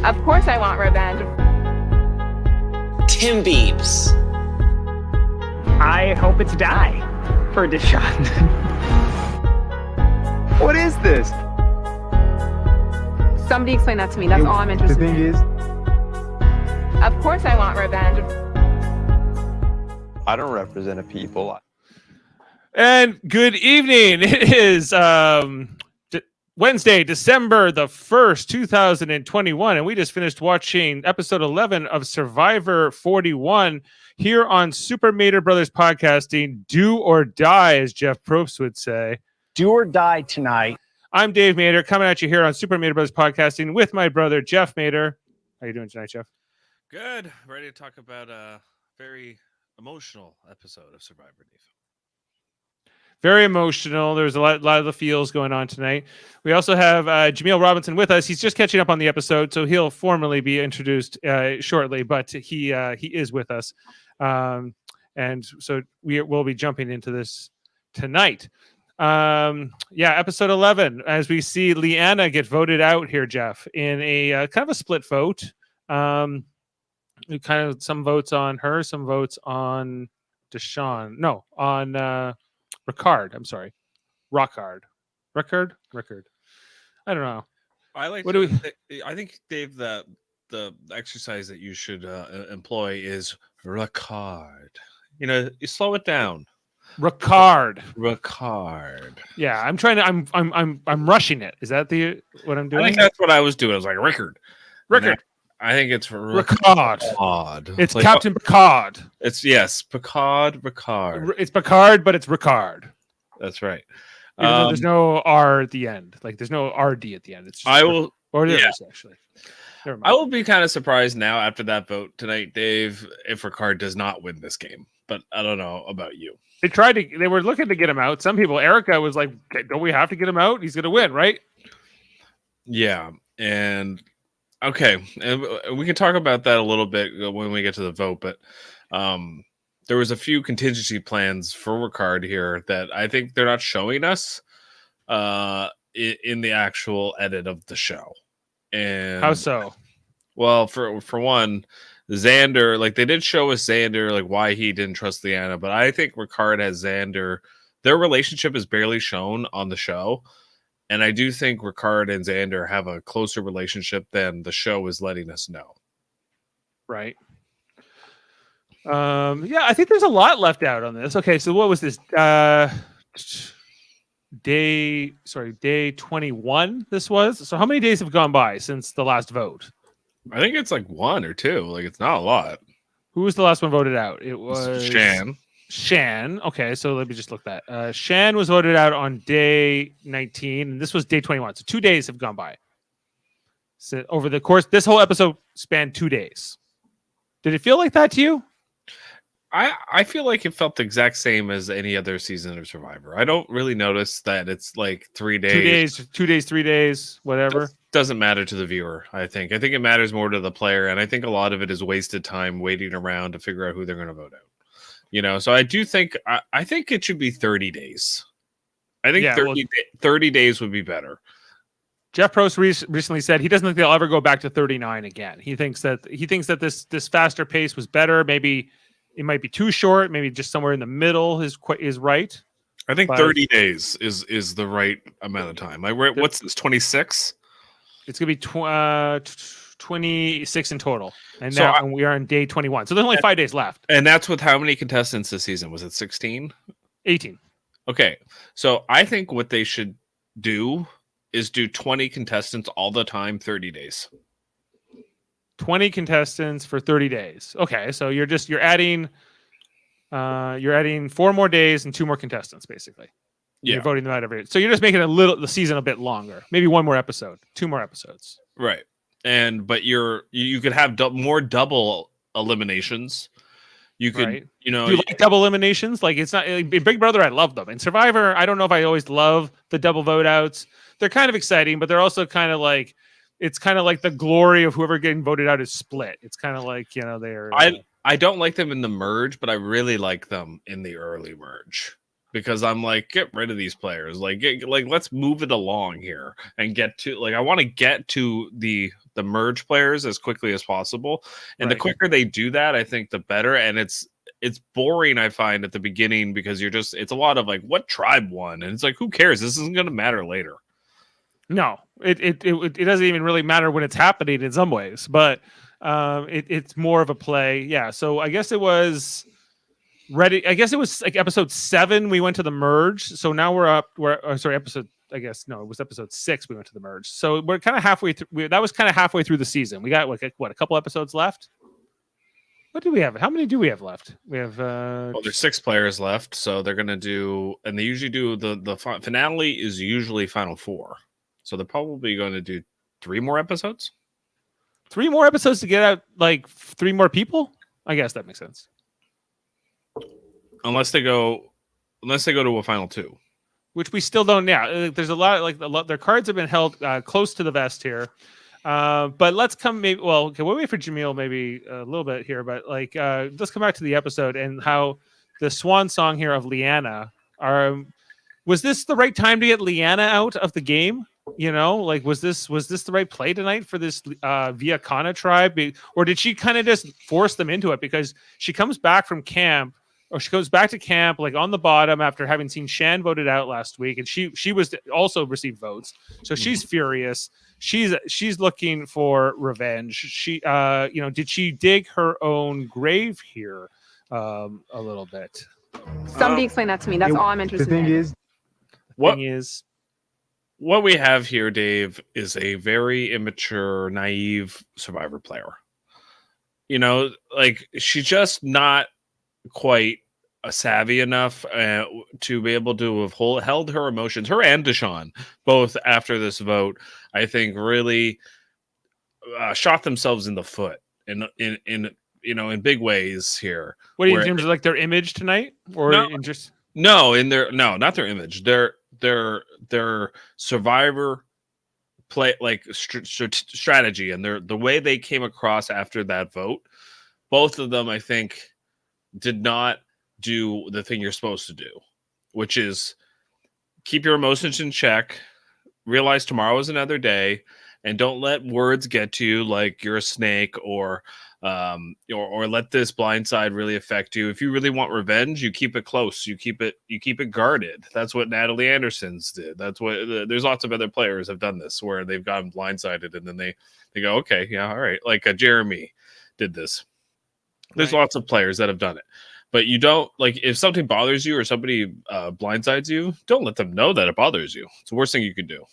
Of course I want revenge. Tim Beebs. I hope it's die for Deshaun. What is this? Somebody explain that to me. That's all I'm interested in. The thing is, Of course I want revenge. I don't represent a people. And good evening. It is Wednesday, December the 1st, 2021. And we just finished watching episode 11 of Survivor 41 here on Super Mater Brothers Podcasting. Do or die, as Jeff Probst would say. Do or die tonight. I'm Dave Mater, coming at you here on Super Mater Brothers Podcasting with my brother, Jeff Mater. How you doing tonight, Jeff? Good. Ready to talk about a very emotional episode of Survivor, Dave. Very emotional. There's a lot of the feels going on tonight. We also have Jaemeel Robinson with us. He's just catching up on the episode, so he'll formally be introduced shortly, but he is with us. And so we'll be jumping into this tonight. Episode 11, as we see Leanna get voted out here, Jeff, in a kind of a split vote. Kind of some votes on her, some votes on Deshaun. No, on Ricard. I'm sorry. Rickard. I don't know. I think, Dave, that the exercise that you should employ is Ricard. You know, you slow it down. Ricard. Yeah, I'm trying to. I'm rushing it. Is that what I'm doing? I think that's what I was doing. I was like Rickard. I think it's Ricard. It's like, Captain Picard. It's Picard. It's Picard, but it's Ricard. That's right. Even though there's no R at the end. Like there's no RD at the end. It's just actually. Never mind. I will be kind of surprised now after that vote tonight, Dave, if Ricard does not win this game. But I don't know about you. They were looking to get him out. Some people, Erica was like, don't we have to get him out? He's going to win, right? Yeah. And okay. And we can talk about that a little bit when we get to the vote. But there was a few contingency plans for Ricard here that I think they're not showing us in the actual edit of the show. And how so? Well, for one, Xander, like they did show us Xander, like why he didn't trust Leanna, but I think Ricard has Xander. Their relationship is barely shown on the show, and I do think Ricard and Xander have a closer relationship than the show is letting us know. Right. I think there's a lot left out on this. Okay, so what was this? Day 21. This was. So how many days have gone by since the last vote? I think it's like 1 or 2. Like it's not a lot. Who was the last one voted out? It was Shan. Okay, so let me just look that. Shan was voted out on day 19, and this was day 21. So 2 days have gone by. So over the course, this whole episode spanned 2 days. Did it feel like that to you? I feel like it felt the exact same as any other season of Survivor. I don't really notice that it's like 3 days. 2 days, 3 days, whatever. Doesn't matter to the viewer, I think. I think it matters more to the player, and I think a lot of it is wasted time waiting around to figure out who they're going to vote out. You know, so I do think I think it should be 30 days. I think 30 days would be better. Jeff Probst recently said he doesn't think they'll ever go back to 39 again. He thinks that this faster pace was better. Maybe it might be too short. Maybe just somewhere in the middle is right. I think 30 days is the right amount of time. Like, what's this? 26. It's gonna be 26 in total, and now we are on day 21. So there's only 5 days left. And that's with how many contestants this season? Was it 16? 18. Okay, so I think what they should do is do 20 contestants all the time, 30 days. 20 contestants for 30 days. Okay, so you're adding 4 more days and 2 more contestants, basically. Yeah. You're voting them out every day. So you're just making the season a bit longer. Maybe 1 more episode, 2 more episodes. Right. But you could have more double eliminations. You could, right. Do you like double eliminations? Like it's not in Big Brother. I love them. In Survivor, I don't know if I always love the double vote outs. They're kind of exciting, but they're also kind of like, it's kind of like the glory of whoever getting voted out is split. It's kind of like, they're. I don't like them in the merge, but I really like them in the early merge because I'm like, get rid of these players. Like, let's move it along here and get to I want to get to the merge players as quickly as possible. And the quicker they do that, I think the better. And it's boring, I find, at the beginning, because it's a lot of like, what tribe won, and it's like, who cares? This isn't going to matter later. No, it doesn't even really matter when it's happening in some ways, but it's more of a play. Yeah. So I guess it was ready. I guess it was like episode 7. We went to the merge. So now episode. I guess no, it was episode 6. We went to the merge. So we're kind of halfway through. That was kind of halfway through the season. We got a couple episodes left. What do we have? How many do we have left? We have well, there's 6 players left, so they're gonna do, and they usually do the finale is usually final 4. So they're probably going to do 3 more episodes. 3 more episodes to get out like 3 more people? I guess that makes sense. Unless they go to a final 2. Which we still don't. Yeah, there's a lot. Their cards have been held close to the vest here. But let's come. Maybe. Well, okay. We'll wait for Jaemeel maybe a little bit here. But let's come back to the episode and how the swan song here of Liana. Was this the right time to get Liana out of the game? You know, like was this the right play tonight for this Via Kana tribe, or did she kind of just force them into it because she comes back from camp? Or she goes back to camp like on the bottom after having seen Shan voted out last week, and she was also received votes, so she's furious. She's looking for revenge. She did she dig her own grave here a little bit? Somebody explain that to me. That's all I'm interested in. What we have here, Dave, is a very immature, naive Survivor player. You know, like she's just not quite savvy enough to be able to have held her emotions, her and Deshaun, both after this vote. I think really shot themselves in the foot in big ways here. What do you in terms of like their image tonight, or not their image, their Survivor play, like strategy, and the way they came across after that vote. Both of them, I think, did not do the thing you're supposed to do, which is keep your emotions in check, realize tomorrow is another day, and don't let words get to you like you're a snake or let this blindside really affect you. If you really want revenge, you keep it close, you keep it guarded. That's what Natalie Anderson's did. That's what there's lots of other players have done this, where they've gotten blindsided and then they go, okay, yeah, all right. Like Jeremy did this. There's lots of players that have done it, but you don't, like, if something bothers you or somebody blindsides you, don't let them know that it bothers you. It's the worst thing you could do.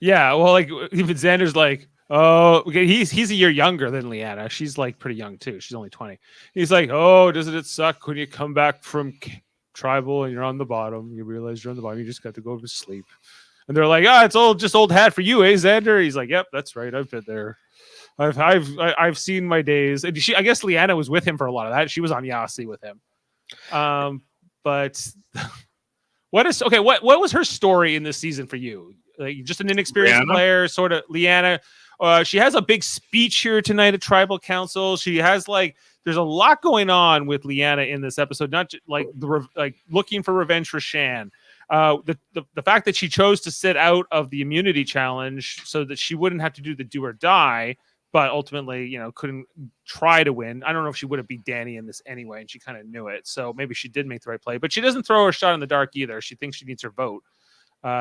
Yeah, well, like even Xander's like, oh, okay, he's a year younger than Liana. She's like pretty young too. She's only 20. He's like, oh, doesn't it suck when you come back from tribal and you're on the bottom? You realize you're on the bottom. You just got to go to sleep. And they're like, it's just old hat for you, eh, Xander? He's like, yep, that's right. I've been there. I've seen my days. And I guess Liana was with him for a lot of that. She was on Yasi with him. But what was her story in this season for you? Like, just an inexperienced player, sort of. Liana. She has a big speech here tonight at Tribal Council. She has there's a lot going on with Liana in this episode. Not just, looking for revenge for Shan. The fact that she chose to sit out of the immunity challenge so that she wouldn't have to do the do or die, but ultimately, couldn't try to win. I don't know if she would have beat Danny in this anyway, and she kind of knew it. So maybe she did make the right play, but she doesn't throw her shot in the dark either. She thinks she needs her vote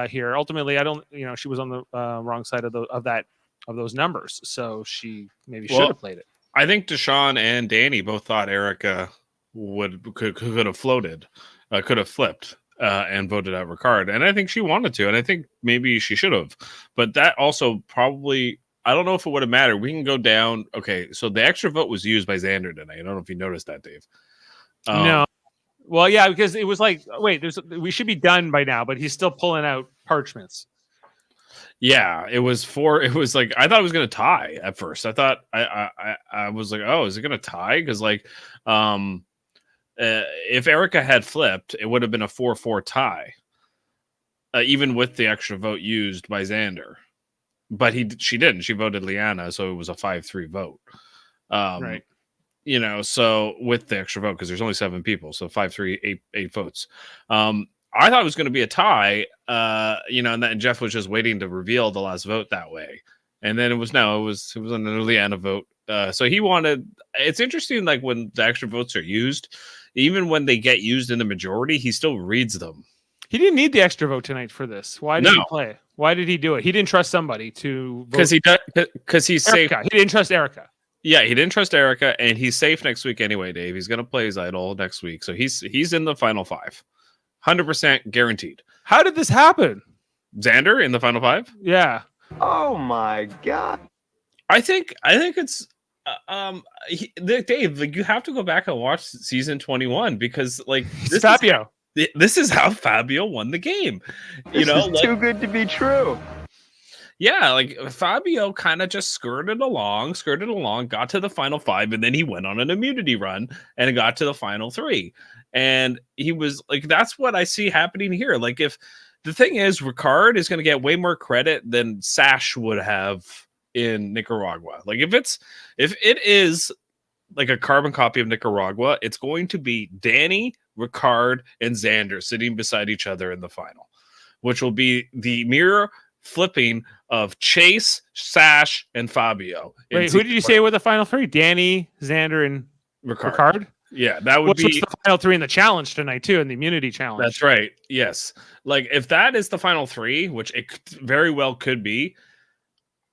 here. Ultimately, I don't. She was on the wrong side of those numbers, so she maybe should have played it. I think Deshaun and Danny both thought Erica could have floated, could have flipped. And voted out Ricard. And I think she wanted to, and I think maybe she should have. But that also probably, I don't know if it would have mattered. We can go down. Okay, so the extra vote was used by Xander tonight. I don't know if you noticed that, Dave. No. Well, yeah, because it was like, wait, we should be done by now, but he's still pulling out parchments. Yeah, it was like, I thought it was going to tie at first. I thought, I was like, oh, is it going to tie? Because if Erica had flipped, it would have been a 4-4 tie, even with the extra vote used by Xander. But she didn't. She voted Liana, so it was a 5-3 vote. Right. So with the extra vote, because there's only 7 people, so 5-3, 8 votes. I thought it was going to be a tie, and then Jeff was just waiting to reveal the last vote that way. And then it was an Leanna vote. So he wanted, it's interesting, like when the extra votes are used, even when they get used in the majority, he still reads them. He didn't need the extra vote tonight for this. Why did he play? Why did he do it? He didn't trust somebody to vote. Because he's safe. He didn't trust Erica. Yeah, he didn't trust Erica, and he's safe next week anyway, Dave. He's going to play his idol next week. So he's in the final 5. 100% guaranteed. How did this happen? Xander in the final 5? Yeah. Oh my god. I think it's Dave, like, you have to go back and watch season 21 because like this Fabio. This is how Fabio won the game. This is too good to be true. Yeah, like Fabio kind of just skirted along, got to the final 5, and then he went on an immunity run and got to the final 3. And he was like, that's what I see happening here. Like, if the thing is, Ricard is going to get way more credit than Sash would have in Nicaragua. Like, if it is like a carbon copy of Nicaragua, it's going to be Danny, Ricard, and Xander sitting beside each other in the final, which will be the mirror flipping of Chase, Sash, and Fabio. Wait, who did you say were the final 3? Danny, Xander, and Ricard? Yeah, that would be the final 3 in the challenge tonight too, in the immunity challenge. That's right. Yes, like if that is the final 3, which it very well could be,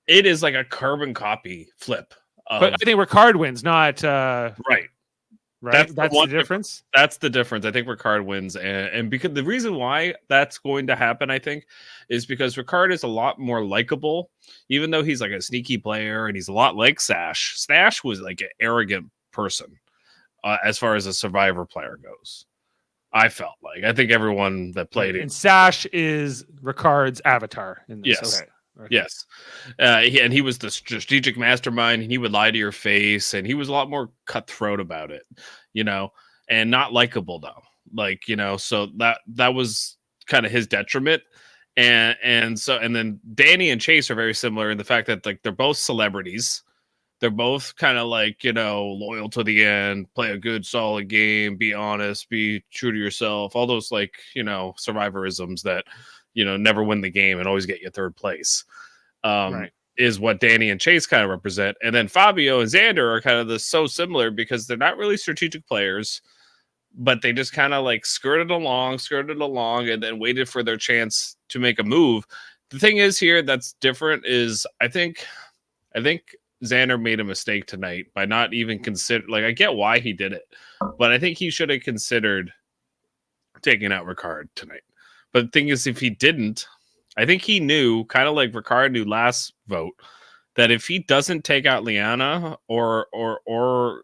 it is like a carbon copy flip. But I think Ricard wins, not right. Right, that's the difference. That's the difference. I think Ricard wins, and because the reason why that's going to happen, I think, is because Ricard is a lot more likable, even though he's like a sneaky player and he's a lot like Sash. Sash was like an arrogant person, as far as a Survivor player goes. I felt like I think everyone that played it. And Sash is Ricard's avatar in this. Yes. Okay. Yes. He was the strategic mastermind, and he would lie to your face, and he was a lot more cutthroat about it, and not likable though. Like, so that was kind of his detriment. And then Danny and Chase are very similar in the fact that like they're both celebrities. They're both kind of like, loyal to the end, play a good, solid game, be honest, be true to yourself, all those like, survivorisms that, never win the game and always get you 3rd place, right, is what Danny and Chase kind of represent. And then Fabio and Xander are kind of so similar because they're not really strategic players, but they just kind of like skirted along, and then waited for their chance to make a move. The thing is here that's different is I think Xander made a mistake tonight by not even consider. Like, I get why he did it, but I think he should have considered taking out Ricard tonight. But the thing is, if he didn't, I think he knew, kind of like Ricard knew last vote, that if he doesn't take out Liana or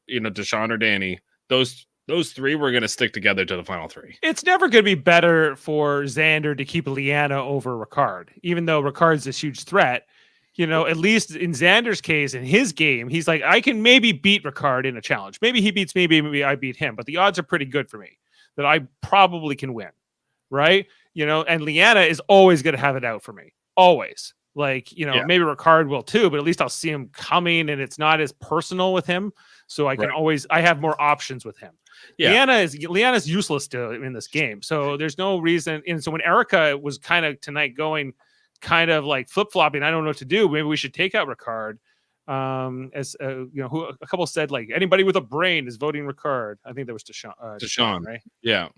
Deshaun or Danny, those 3 were going to stick together to the final 3. It's never going to be better for Xander to keep Liana over Ricard, even though Ricard's this huge threat. At least in Xander's case, in his game, he's like, I can maybe beat Ricard in a challenge. Maybe he beats me, maybe I beat him, but the odds are pretty good for me that I probably can win, right? And Liana is always going to have it out for me. Always. Like, maybe Ricard will too, but at least I'll see him coming and it's not as personal with him. So I can I have more options with him. Yeah. Liana's useless in this game. So there's no reason. And so when Erica was kind of tonight going kind of like flip-flopping, I don't know what to do. Maybe we should take out Ricard. Who a couple said like anybody with a brain is voting Ricard. I think that was Deshaun, right? Yeah,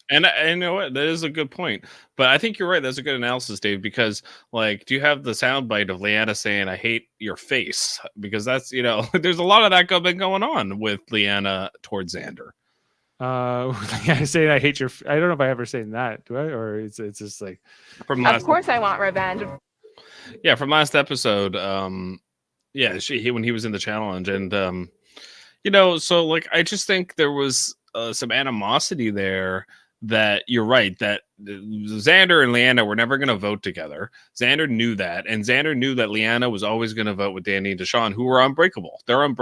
and you know what, that is a good point. But I think you're right. That's a good analysis, Dave. Because like, do you have the soundbite of Liana saying "I hate your face"? Because that's there's a lot of that been going on with Liana towards Xander. I say I hate your. I don't know if I ever say that. Do I? Or it's just like of course I want revenge. Yeah, from last episode. Yeah, when he was in the challenge, and so like I just think there was some animosity there. That you're right that Xander and Liana were never going to vote together. Xander knew that, and Xander knew that Liana was always going to vote with Danny and Deshaun, who were unbreakable. They're an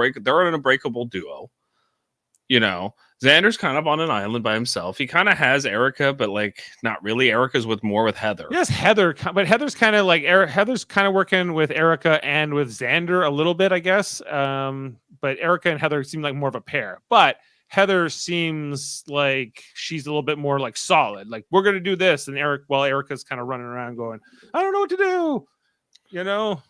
unbreakable duo. Xander's kind of on an island by himself. He kind of has Erica, but like not really. Erica's more with Heather. Yes, Heather, but Heather's kind of like Heather's kind of working with Erica and with Xander a little bit, I guess. But Erica and Heather seem like more of a pair. But Heather seems like she's a little bit more like solid. Like, we're gonna do this, and Erica's kind of running around going, I don't know what to do. You know,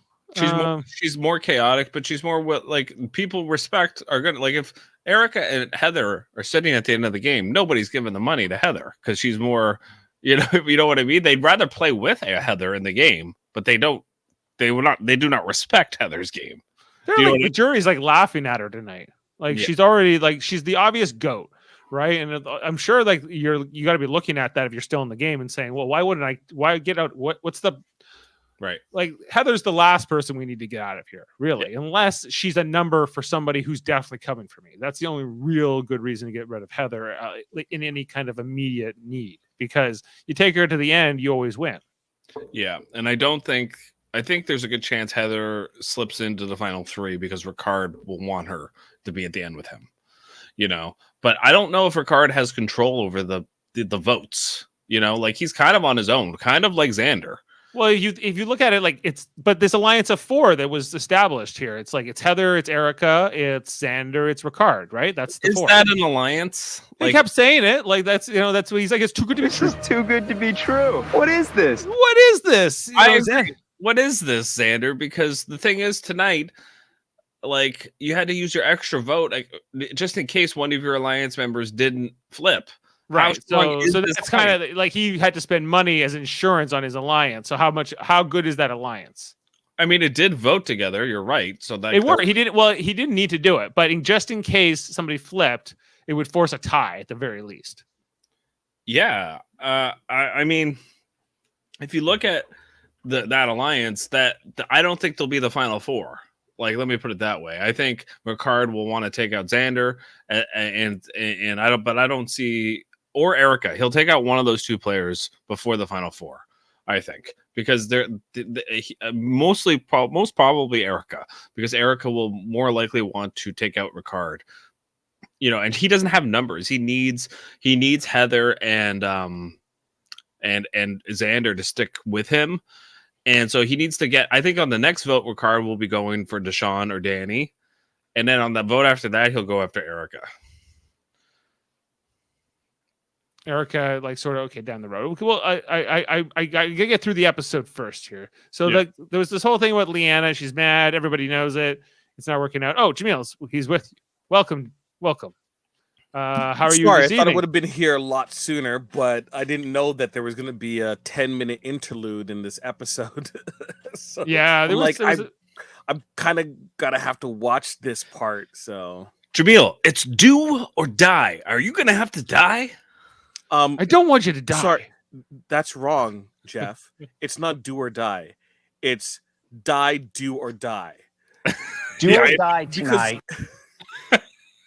she's more chaotic, but she's more what like people respect are gonna like if Erica and Heather are sitting at the end of the game, nobody's giving the money to Heather because she's more, you know what I mean? They'd rather play with Heather in the game, but they do not respect Heather's game. The jury's like laughing at her tonight. Like she's already like she's the obvious goat, right? And I'm sure like you got to be looking at that if you're still in the game and saying, well, why get out? What's the right? Like Heather's the last person we need to get out of here, really, unless she's a number for somebody who's definitely coming for me. That's the only real good reason to get rid of Heather in any kind of immediate need, because you take her to the end, you always win. Yeah, and I think there's a good chance Heather slips into the final 3 because Ricard will want her to be at the end with him, but I don't know if Ricard has control over the votes, like he's kind of on his own, kind of like Xander. Well, if you look at it but this alliance of 4 that was established here, it's like it's Heather, it's Erica, it's Xander, it's Ricard, right? That's the 4. Is that an alliance? He kept saying it, like that's what he's like. It's too good to be true. This is too good to be true. What is this? What is this? What is this, Xander? Because the thing is, tonight, like you had to use your extra vote, like just in case one of your alliance members didn't flip. Right. So that's kind of like he had to spend money as insurance on his alliance. So how good is that alliance? I mean, it did vote together. You're right. So that it worked. He didn't need to do it, but just in case somebody flipped, it would force a tie at the very least. Yeah. I mean, if you look at that alliance, I don't think they'll be the final 4. Like, let me put it that way. I think Ricard will want to take out Xander, and I don't see, or Erica. He'll take out one of those 2 players before the final 4. I think because they're most probably Erica, because Erica will more likely want to take out Ricard. And he doesn't have numbers. He needs Heather and Xander to stick with him. And so he needs to get, I think on the next vote, Ricard will be going for Deshaun or Danny. And then on the vote after that, he'll go after Erica. Erica, like sort of, okay, down the road. Well, I gotta get through the episode first here. So there was this whole thing with Leanna. She's mad. Everybody knows it. It's not working out. Oh, Jaemeel, he's with you. Welcome. How are you? Sorry, I thought I would have been here a lot sooner, but I didn't know that there was going to be a 10-minute interlude in this episode. So yeah, I'm kind of gotta have to watch this part. So Jaemeel, it's do or die. Are you gonna have to die? I don't want you to die. Sorry, that's wrong, Jeff. It's not do or die. It's die, do or die. Do or die tonight.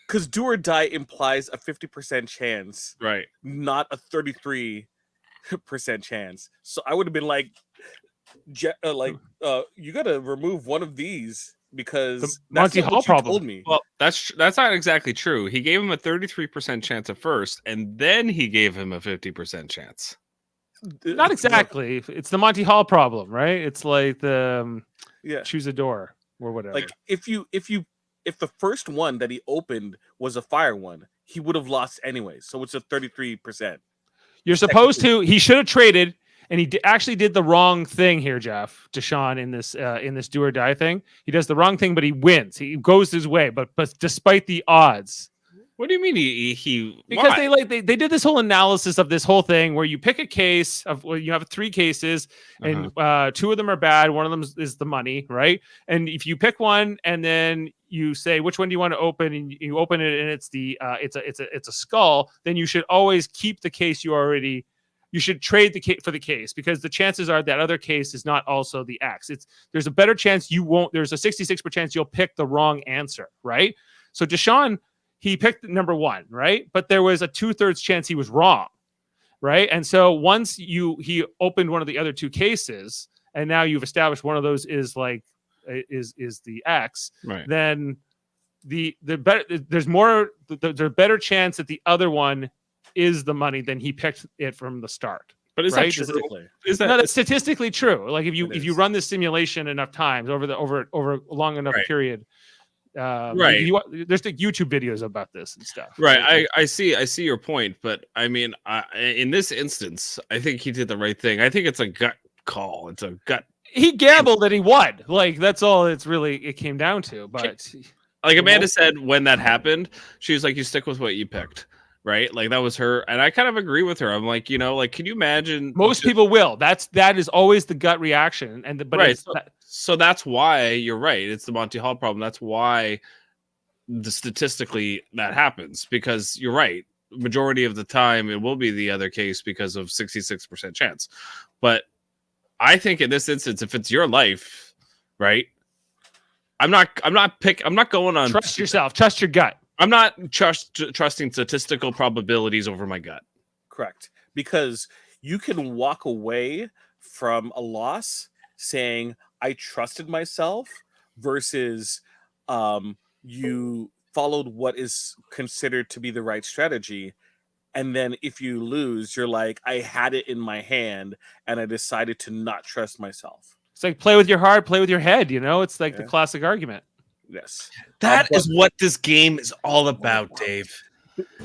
Because do or die implies a 50% chance, right? Not a 33% chance. So I would have been like, you got to remove one of these because the Monty Hall problem told me. Well, that's not exactly true. He gave him a 33% chance at first, and then he gave him a 50% chance. Not exactly. It's the Monty Hall problem, right? It's like the choose a door or whatever. Like if the first one that he opened was a fire one, he would have lost anyway. So it's a 33%. You're supposed to. He should have traded, and he actually did the wrong thing here, Jeff. Deshaun in this do or die thing, he does the wrong thing, but he wins. He goes his way, but despite the odds. What do you mean he because they did this whole analysis of this whole thing where you pick a case of you have 3 cases and 2 of them are bad, one of them is the money, right? And if you pick one and then you say which one do you want to open, and you open it and it's a skull, then you should always keep the case you should trade the case for the case, because the chances are that other case is not also the X. There's a better chance there's a 66% chance you'll pick the wrong answer, right? So Deshaun, he picked number 1, right? But there was a 2/3 chance he was wrong, right? And so once he opened one of the other 2 cases, and now you've established one of those is the X, right? Then there's a better chance that the other one is the money than he picked it from the start. But is right? that true? That's statistically true. Like if you run this simulation enough times over a long enough period. Right. There's the YouTube videos about this and stuff. Right. I see your point, but I mean, in this instance, I think he did the right thing. I think it's a gut call. It's a gut. He gambled that he won. Like that's all it came down to. But like Amanda said, when that happened, she was like, "You stick with what you picked." Right, like that was her, and I kind of agree with her. I'm like, like, can you imagine? Most people will. That is always the gut reaction, but right. So that's why you're right. It's the Monty Hall problem. That's why statistically that happens, because you're right. Majority of the time, it will be the other case because of 66% chance. But I think in this instance, if it's your life, right? I'm not going on. Trust yourself. Trust your gut. I'm not trusting statistical probabilities over my gut. Correct. Because you can walk away from a loss saying, I trusted myself, versus you followed what is considered to be the right strategy. And then if you lose, you're like, I had it in my hand and I decided to not trust myself. It's like play with your heart, play with your head. It's like the classic argument. Yes. That is what this game is all about, Dave.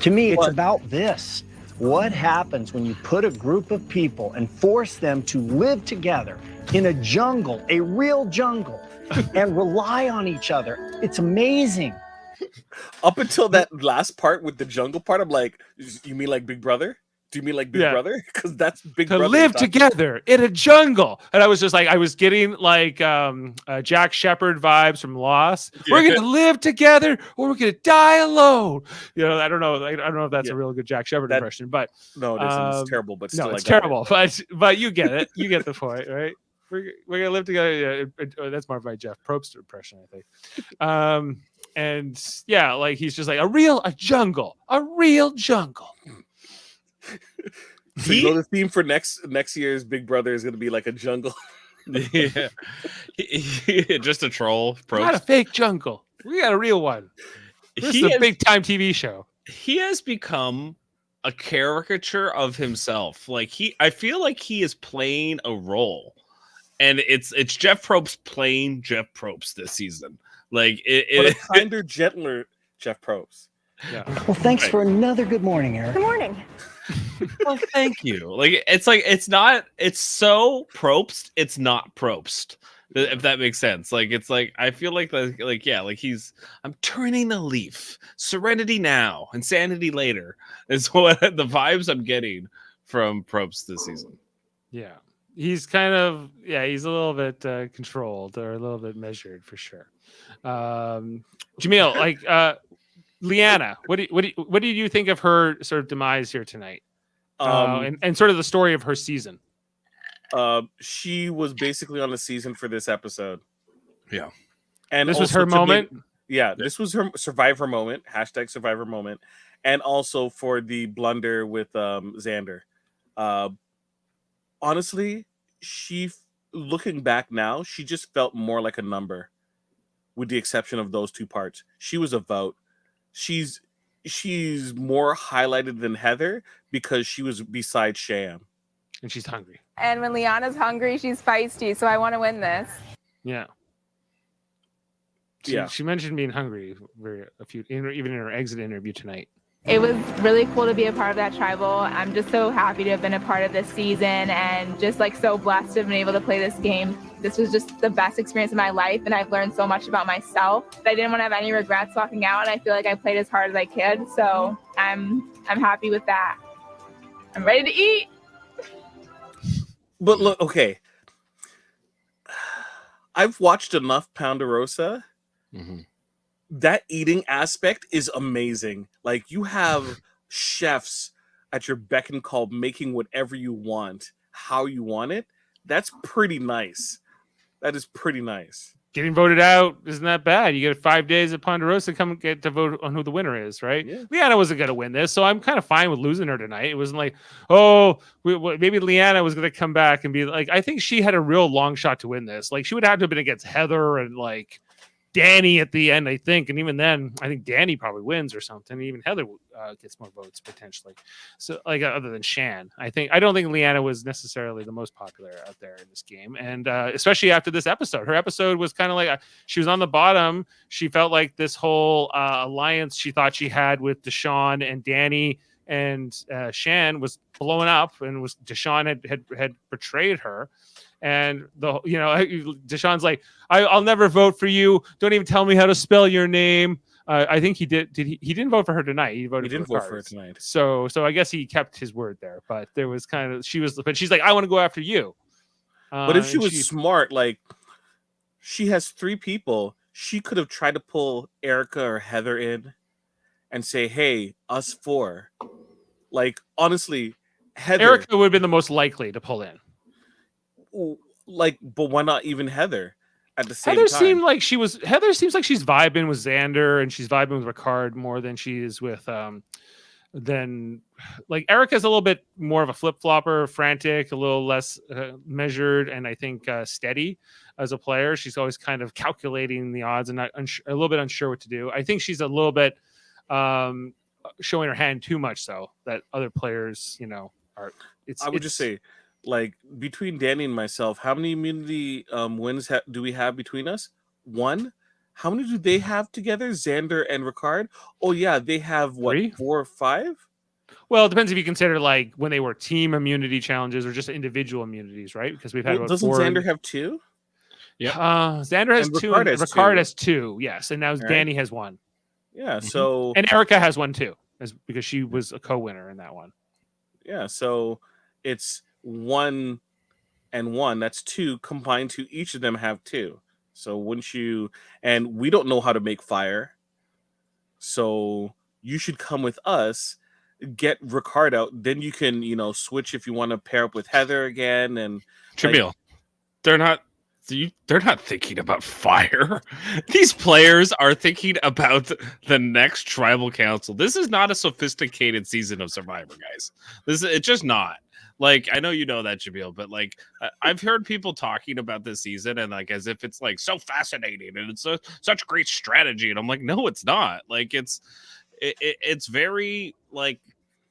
To me, it's about this. What happens when you put a group of people and force them to live together in a jungle, a real jungle, and rely on each other? It's amazing. Up until that last part with the jungle part, I'm like, you mean like Big Brother? Do you mean like Big Brother? Because that's Big Brother. To live together in a jungle. And I was just like, I was getting like Jack Shepherd vibes from Lost. Yeah. We're going to live together or we're going to die alone. I don't know. I don't know if that's a real good Jack Shepherd impression, but no, it isn't. It's terrible, but still, no, it's terrible. But you get it. You get the point, right? We're going to live together. That's more of my Jeff Probst impression, I think. And yeah, like he's just like a real jungle. So the theme for next year's Big Brother is going to be like a jungle. Yeah, just a troll. Not a fake jungle. We got a real one. This is a big time TV show. He has become a caricature of himself. Like I feel like he is playing a role, and it's Jeff Probst playing Jeff Probst this season. Like but a kinder, gentler Jeff Probst. Yeah. Well, thanks for another good morning, Eric. Good morning. Well, thank you. Like it's so Probst, it's not Probst. If that makes sense. Like it's like I feel like I'm turning the leaf. Serenity now, insanity later is what the vibes I'm getting from Probst this season. Yeah. He's kind of he's a little bit controlled or a little bit measured for sure. Jaemeel, like Leanna, what do you think of her sort of demise here tonight? And sort of the story of her season. She was basically on the season for this episode. Yeah. And this was her moment. This was her survivor moment, #survivor moment. And also for the blunder with Xander. Honestly, looking back now, she just felt more like a number, with the exception of those two parts. She was a vote. She's more highlighted than Heather because she was beside Sham. And she's hungry. And when Liana's hungry, she's feisty. So I want to win this. Yeah. She mentioned being hungry even in her exit interview tonight. It was really cool to be a part of that tribal. I'm just so happy to have been a part of this season and just like so blessed to have been able to play this game. This was just the best experience of my life, and I've learned so much about myself. I didn't want to have any regrets walking out, and I feel like I played as hard as I could. So I'm happy with that. I'm ready to eat. But look, okay. I've watched enough Ponderosa. Mm-hmm. That eating aspect is amazing. Like you have chefs at your beck and call making whatever you want, how you want it. That's pretty nice. That is pretty nice. Getting voted out isn't that bad. You get 5 days at Ponderosa, come get to vote on who the winner is, right? Yeah. Leanna wasn't going to win this, so I'm kind of fine with losing her tonight. It wasn't like, maybe Leanna was going to come back and be like, I think she had a real long shot to win this. Like she would have to have been against Heather and like Danny at the end, I think, and even then, I think Danny probably wins or something. Even Heather gets more votes potentially. So, like other than Shan, I don't think Leanna was necessarily the most popular out there in this game, and especially after this episode, her episode was kind of like she was on the bottom. She felt like this whole alliance she thought she had with Deshaun and Danny and Shan was blowing up, and Deshaun had betrayed her. And Deshaun's like, I'll never vote for you. Don't even tell me how to spell your name. I think he did. He didn't vote for her tonight. He didn't vote for her tonight. So I guess he kept his word there. But there was but she's like, I want to go after you. But if she was smart, like she has 3 people, she could have tried to pull Erica or Heather in and say, hey, us 4. Like, honestly, Heather. Erica would have been the most likely to pull in. Like, but why not even Heather at the same time? Heather seems like she's vibing with Xander and she's vibing with Ricard more than she is with then like Erica's a little bit more of a flip-flopper, frantic, a little less measured, and I think steady as a player. She's always kind of calculating the odds and a little bit unsure what to do. I think she's a little bit showing her hand too much, so that other players, are. I would just say, like, between Danny and myself, how many immunity wins do we have between us? 1. How many do they have together, Xander and Ricard? Oh, yeah, they have, what, 3? 4 or 5? Well, it depends if you consider, like, when they were team immunity challenges or just individual immunities, right? Because we've had doesn't Xander have 2? Yeah. Xander has 2, and Ricard has 2, yes. And now Danny has 1. Yeah, so... And Erica has 1, too, because she was a co-winner in that one. Yeah, so it's 1 and 1. That's 2 combined to each of them have 2. So wouldn't you? And we don't know how to make fire. So you should come with us, get Ricard out. Then you can, switch if you want to pair up with Heather again. And Jaemeel, they're not thinking about fire. These players are thinking about the next tribal council. This is not a sophisticated season of Survivor, guys. It's just not. Like, I know you know that, Jaemeel, but like I've heard people talking about this season and like as if it's like so fascinating and it's such great strategy, and I'm like, no, it's not. Like it's very like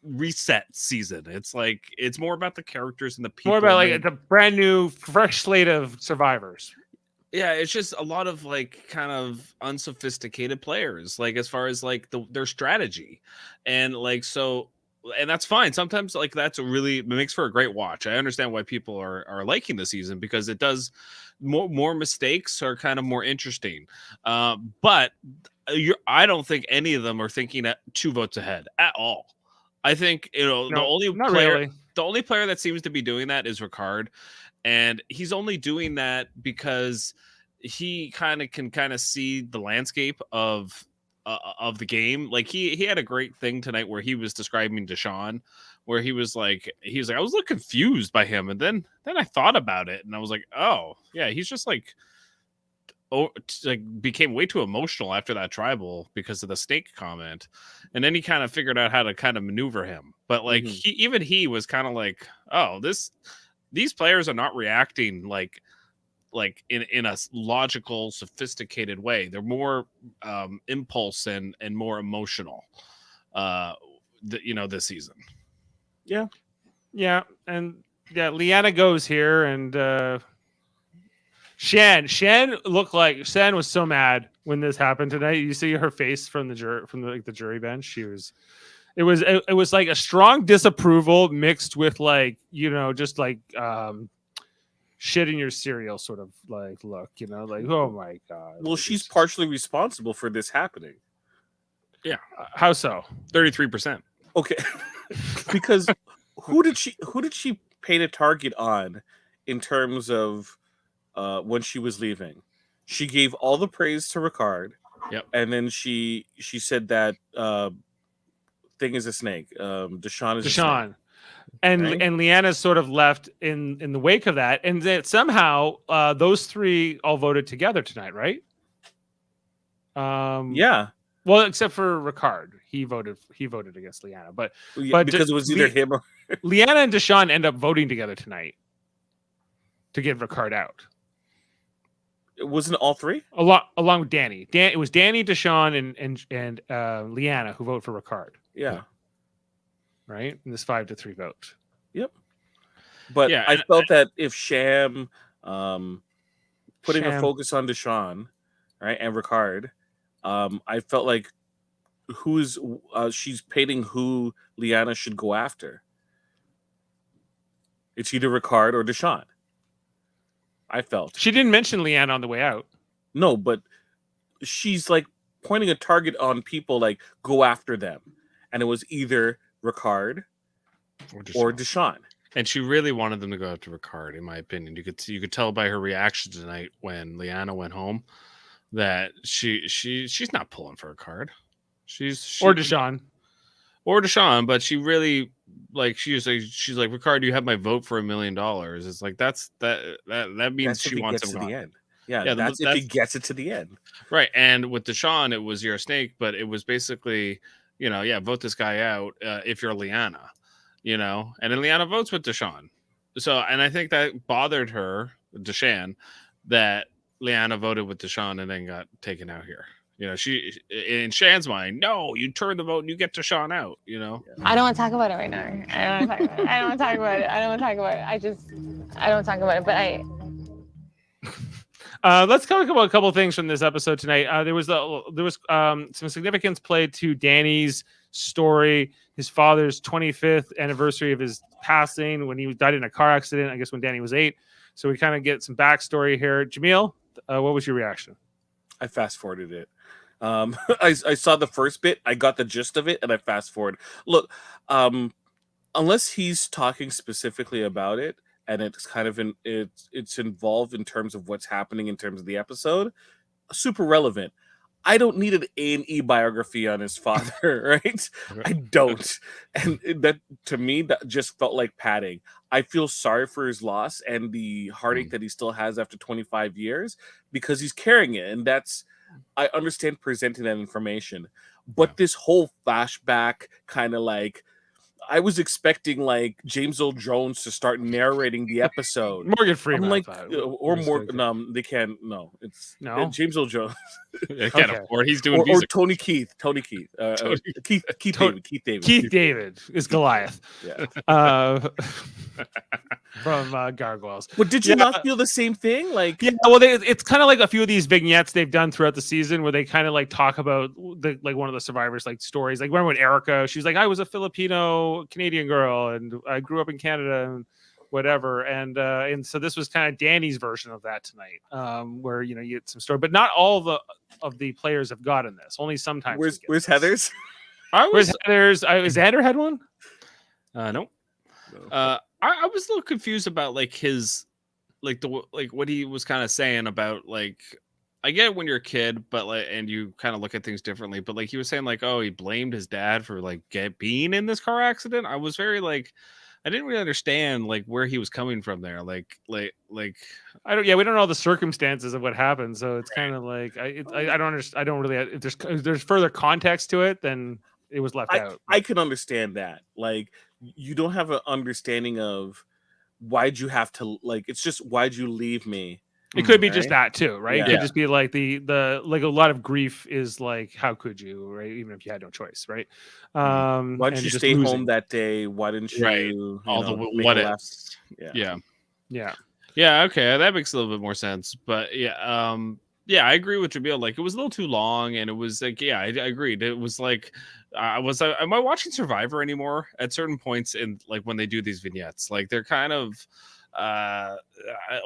reset season. It's like it's more about the characters and the people. More about like the brand new fresh slate of survivors. Yeah, it's just a lot of like kind of unsophisticated players, like as far as like their strategy, and like so. And that's fine. Sometimes like it makes for a great watch. I understand why people are liking the season because it does more mistakes are kind of more interesting. But I don't think any of them are thinking at 2 votes ahead at all. I think the only player that seems to be doing that is Ricard, and he's only doing that because he can see the landscape of the game. Like he had a great thing tonight where he was describing Deshaun, where he was like I was a little confused by him, and then I thought about it and I was like, oh yeah, he's just like became way too emotional after that tribal because of the snake comment, and then he kind of figured out how to kind of maneuver him. But like he was kind of like, oh, these players are not reacting like in a logical, sophisticated way. They're more impulse and more emotional this season. Yeah, and Leanna goes here, and Shan looked like Shan was so mad when this happened tonight. You see her face from the jury bench. It was like a strong disapproval mixed with like just like shit in your cereal sort of like look, like, oh my god. Well, she's partially responsible for this happening. Yeah. How so? 33%. Okay. Because who did she paint a target on in terms of when she was leaving? She gave all the praise to Ricard. Yep. And then she said that thing is a snake. Deshaun is a snake. And right? And Leanna's sort of left in the wake of that, and that somehow those 3 all voted together tonight, right? Yeah. Well, except for Ricard, he voted against Leanna, but because it was either him or Leanna and Deshaun end up voting together tonight to get Ricard out. It wasn't all three. along with Danny. It was Danny, Deshaun, and Leanna who vote for Ricard. Yeah. Right, in this 5-3 vote. Yep. But Yeah, I felt that if Sham, putting a Sham. focus on Deshaun, right, and Ricard, I felt like she's painting who Liana should go after. It's either Ricard or Deshaun. I felt. She didn't mention Leanna on the way out. No, but she's like pointing a target on people, like go after them, and it was either Ricard or Deshaun. And she really wanted them to go after Ricard, in my opinion. You could tell by her reaction tonight when Leanna went home that she's not pulling for Ricard. Or Deshaun. Or Deshaun, but she really she's like, Ricard, you have my vote for $1 million. It's like that means she wants him to the gone. end. Yeah, that's if he gets it to the end. Right. And with Deshaun, it was you're a snake, but it was basically, vote this guy out if you're Leanna, and then Leanna votes with Deshaun. So, and I think that bothered her, Deshaun, that Leanna voted with Deshaun and then got taken out here. She, in Shan's mind, no, you turn the vote and you get Deshaun out, I don't want to talk about it right now. I don't want to talk about it. I don't want to talk about it. I don't want to talk about it, but let's talk about a couple of things from this episode tonight. There was some significance played to Danny's story, his father's 25th anniversary of his passing when he died in a car accident, I guess when Danny was 8. So we kind of get some backstory here. Jaemeel, what was your reaction? I fast forwarded it. I saw the first bit, I got the gist of it, and I fast forward. Look, unless he's talking specifically about it, and it's kind of it's involved in terms of what's happening in terms of the episode, super relevant. I don't need an A&E biography on his father, right? I don't. And that, to me, that just felt like padding. I feel sorry for his loss and the heartache that he still has after 25 years because he's carrying it. And I understand presenting that information. But this whole flashback kind of like, I was expecting like James Earl Jones to start narrating the episode. Morgan Freeman, like, or more. They can't. No, it's James Earl Jones. I can't afford. He's doing or Tony Keith. Keith David is Goliath. Yeah. From Gargoyles. But did you not feel the same thing? Like, yeah, well, it's kind of like a few of these vignettes they've done throughout the season where they kind of like talk about one of the survivors' like stories. Like remember when Erica, she's like, I was a Filipino Canadian girl and I grew up in Canada and whatever. And so this was kind of Danny's version of that tonight, where you get some story, but not all of the players have gotten this. Only sometimes. Where's Heather's? Where's Heather's? Xander had one. No. I was a little confused about like his what he was kind of saying about like, I get it when you're a kid, but like, and you kind of look at things differently, but like he was saying like, oh, he blamed his dad for like being in this car accident. I was very like, I didn't really understand like where he was coming from there. Like I don't. Yeah, we don't know the circumstances of what happened, so it's kind of like I don't understand. I don't really. If there's further context to it, then it was left out. I can understand that. Like you don't have an understanding of why'd you have to like. It's just why'd you leave me. It could be just that too, right? Yeah. It could just be like the like a lot of grief is like, how could you, right? Even if you had no choice, right? Why didn't you stay home that day? Why didn't you? Right. All the what ifs. Yeah. Okay, that makes a little bit more sense. But yeah, I agree with Jaemeel. Like it was a little too long, and it was like, I agreed. It was like, am I watching Survivor anymore? At certain points in like when they do these vignettes, like they're kind of a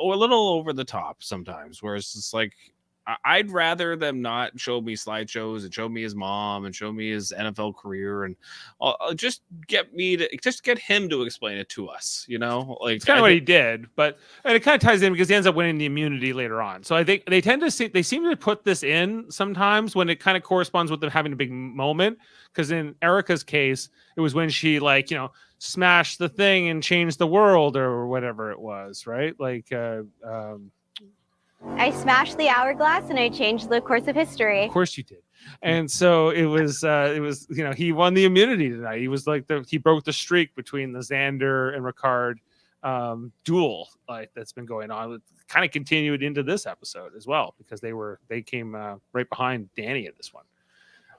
little over the top sometimes, where it's just like I'd rather them not show me slideshows and show me his mom and show me his NFL career and just get him to explain it to us, like it's kind of what he did, and it kind of ties in because he ends up winning the immunity later on. So I think they seem to put this in sometimes when it kind of corresponds with them having a big moment. Because in Erica's case, it was when she smashed the thing and changed the world or whatever it was, right? Like, I smashed the hourglass and I changed the course of history. Of course you did. And so it was he won the immunity tonight. He was like he broke the streak between the Xander and Ricard duel that's been going on. It kind of continued into this episode as well because they came right behind Danny at this one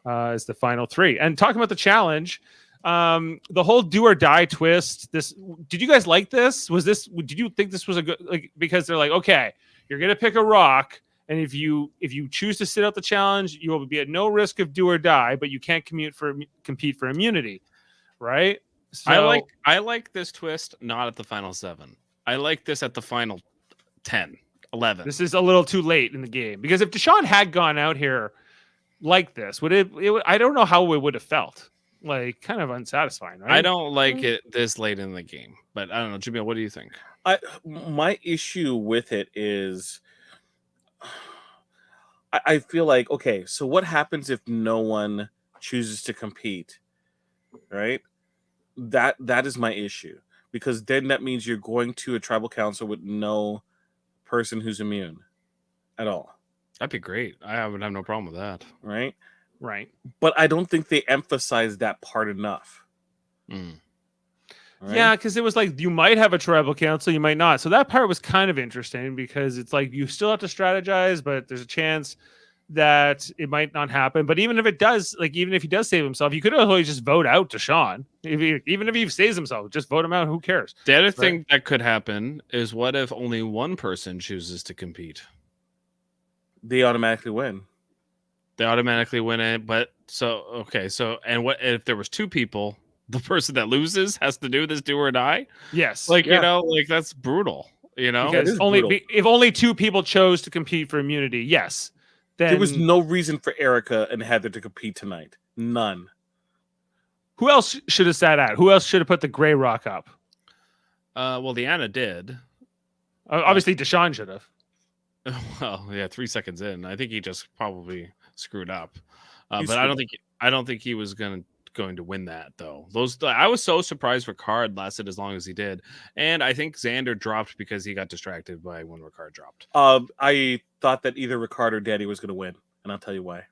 as the final three. And talking about the challenge, the whole do or die twist. Did you guys like this? Did you think this was a good because they're like, okay, you're gonna pick a rock. And if you choose to sit out the challenge, you will be at no risk of do or die, but you can't compete for immunity, right? So, I like this twist not at the final 7. I like this at the final 10, 11. This is a little too late in the game because if Deshaun had gone out here like this, I don't know how it would have felt. Like kind of unsatisfying, right? I don't like it this late in the game, but I don't know, Jaemeel, what do you think? My issue with it is I feel like, okay, so what happens if no one chooses to compete, right? That is my issue because then that means you're going to a tribal council with no person who's immune at all. That'd be great. I would have no problem with that. Right? Right. But I don't think they emphasize that part enough. Mm. Right? Yeah, because it was like you might have a tribal council, you might not. So that part was kind of interesting because it's like you still have to strategize, but there's a chance that it might not happen. But even if it does, like even if he does save himself, you could always just vote out Deshaun. Even if he saves himself, just vote him out. Who cares? The other thing that could happen is what if only one person chooses to compete? They automatically win. They automatically win it. But and what if there was 2 people? The person that loses has to do this do or die. Yes, you know, like that's brutal. You know, because if only 2 people chose to compete for immunity, yes, then there was no reason for Erica and Heather to compete tonight. None. Who else should have sat out? Who else should have put the gray rock up? Well, Deanna did. Obviously, Deshaun should have. Well, yeah, 3 seconds in, I think he just probably screwed up. But I don't think he was going to win that though. I was so surprised Ricard lasted as long as he did, and I think Xander dropped because he got distracted by when Ricard dropped. I thought that either Ricard or Danny was going to win, and I'll tell you why.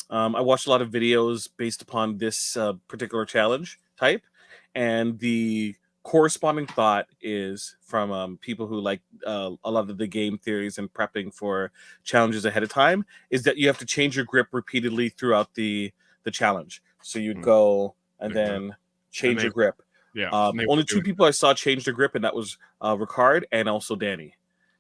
I watched a lot of videos based upon this particular challenge type, and the corresponding thought is from people who like a lot of the game theories and prepping for challenges ahead of time is that you have to change your grip repeatedly throughout the challenge. So you'd go and then change your grip. Yeah. Only 2 people I saw change their grip, and that was Ricard and also Danny.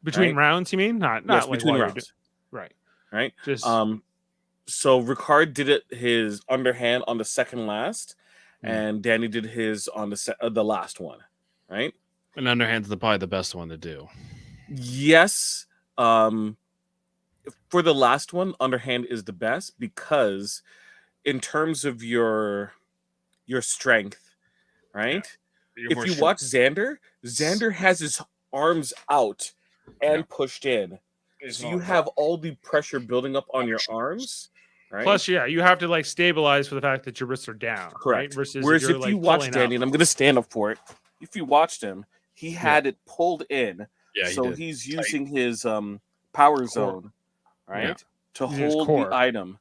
Between rounds, you mean? Not yes, like between rounds. Right. Just so Ricard did it his underhand on the second last, and Danny did his on the last one. Right. And underhand's probably the best one to do. Yes. For the last one, underhand is the best because in terms of your strength, right? Yeah. If you watch Xander has his arms out and pushed in. So you have all the pressure building up on your arms, right? Plus, yeah, you have to like stabilize for the fact that your wrists are down. Correct. Right? Whereas if you watch Danny, and I'm going to stand up for it, if you watched him, he had it pulled in. Yeah, so he's using his power zone, right, to hold the item.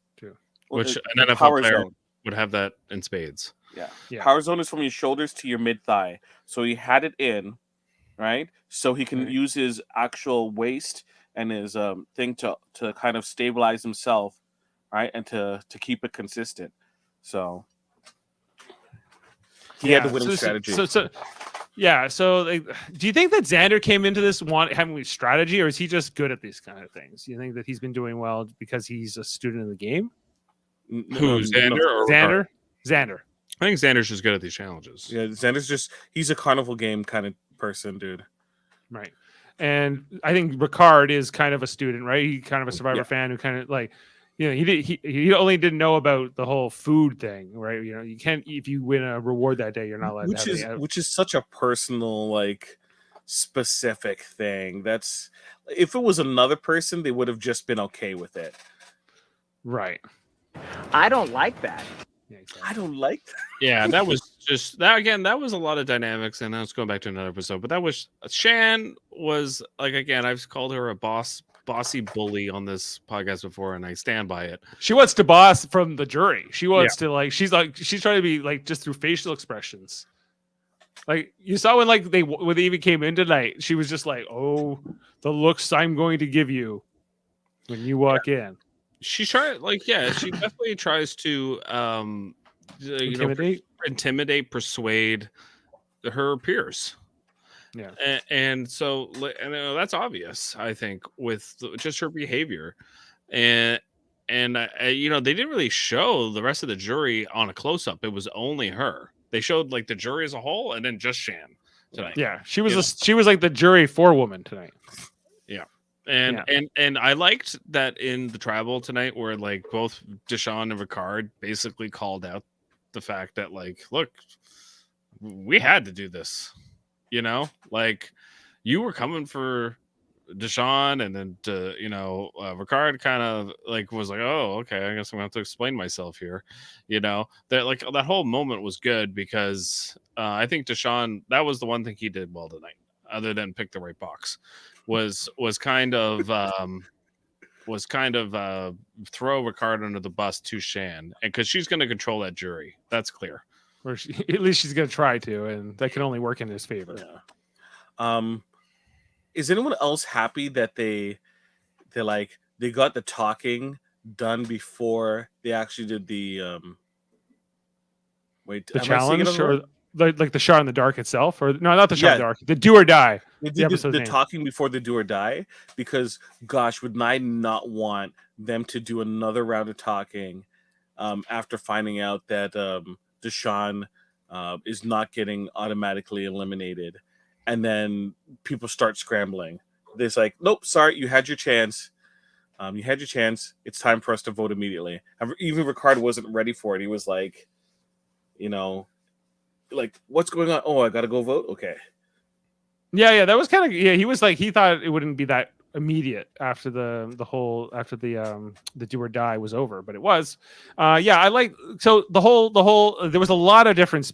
Which an NFL player would have that in spades. Yeah. Power zone is from your shoulders to your mid thigh. So he had it in, right? So he can use his actual waist and his thing to kind of stabilize himself, right, and to keep it consistent. So he had the winning strategy. So do you think that Xander came into this having a strategy, or is he just good at these kind of things? Do you think that he's been doing well because he's a student of the game? Who, Xander or Xander? Xander. I think Xander's just good at these challenges. Yeah, Xander's he's a carnival game kind of person, dude. Right. And I think Ricard is kind of a student, right? He's kind of a Survivor fan who kind of like, you know, he only didn't know about the whole food thing, right? You know, you can't, if you win a reward that day, you're not allowed to have which is such a personal, like, specific thing. That's, if it was another person, they would have just been okay with it. Right. I don't like that. Yeah, exactly. I don't like that. Yeah, that was just that again. That was a lot of dynamics, and let's go back to another episode. But that was Shan was like, again, I've called her a bossy bully on this podcast before, and I stand by it. She wants to boss from the jury. She wants to she's trying to be like just through facial expressions. Like you saw when when they even came in tonight, she was just like, "Oh, the looks I'm going to give you when you walk in." She tried, she definitely tries to, intimidate, persuade her peers. Yeah. And so, that's obvious, I think, with just her behavior. And they didn't really show the rest of the jury on a close-up. It was only her. They showed like the jury as a whole, and then just Shan tonight. Yeah, she was like the jury forewoman tonight. Yeah. And I liked that in the tribal tonight, where like both Deshaun and Ricard basically called out the fact that, like, look, we had to do this, like you were coming for Deshaun, and then Ricard kind of like was like, oh, okay, I guess I'm gonna have to explain myself here. That like that whole moment was good because I think Deshaun, that was the one thing he did well tonight, other than pick the right box, was kind of throw Ricard under the bus to Shan, and because she's going to control that jury, that's clear. Or at least she's going to try to, and that can only work in his favor. Yeah. Is anyone else happy that they got the talking done before they actually did the challenge, or like the shot in the dark itself, or no, not the shot in the dark, the do or die. They did the talking before the do or die, because gosh, would I not want them to do another round of talking after finding out that Deshaun is not getting automatically eliminated, and then people start scrambling. It's like, nope, sorry, you had your chance. You had your chance. It's time for us to vote immediately. Even Ricard wasn't ready for it. He was like, like, what's going on? Oh, I gotta go vote. Okay. Yeah, that was kind of he was like, he thought it wouldn't be that immediate after the do or die was over, but it was. I like, so the whole there was a lot of different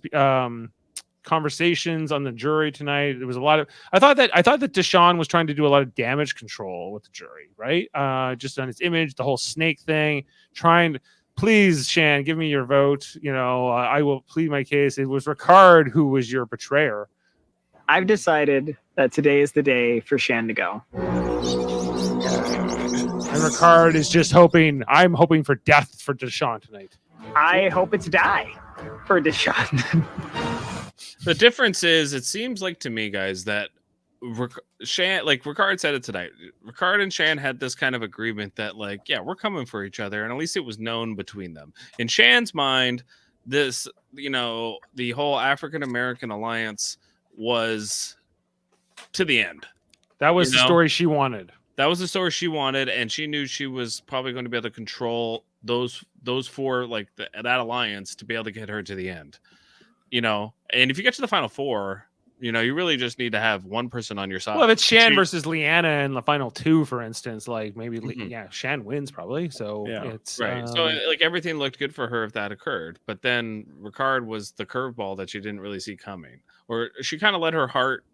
conversations on the jury tonight. There was a lot of I thought that Deshaun was trying to do a lot of damage control with the jury, right? Just on his image, the whole snake thing, trying to, please, Shan, give me your vote. I will plead my case. It was Ricard who was your betrayer. I've decided that today is the day for Shan to go. And Ricard is just hoping. I'm hoping for death for Deshaun tonight. I hope it's die for Deshaun. The difference is, it seems like to me, guys, that Shan, like Ricard said it tonight, Ricard and Shan had this kind of agreement that, like, yeah, we're coming for each other, and at least it was known between them. In Shan's mind, this, the whole African American alliance was to the end. That was the story she wanted. That was the story she wanted, and she knew she was probably going to be able to control those four, like that alliance, to be able to get her to the end. And if you get to the final four, you really just need to have one person on your side. Well, if it's Shan versus Leanna in the final two, for instance, like maybe Shan wins probably. So it's right. So like everything looked good for her if that occurred, but then Ricard was the curveball that she didn't really see coming, or she kind of let her heart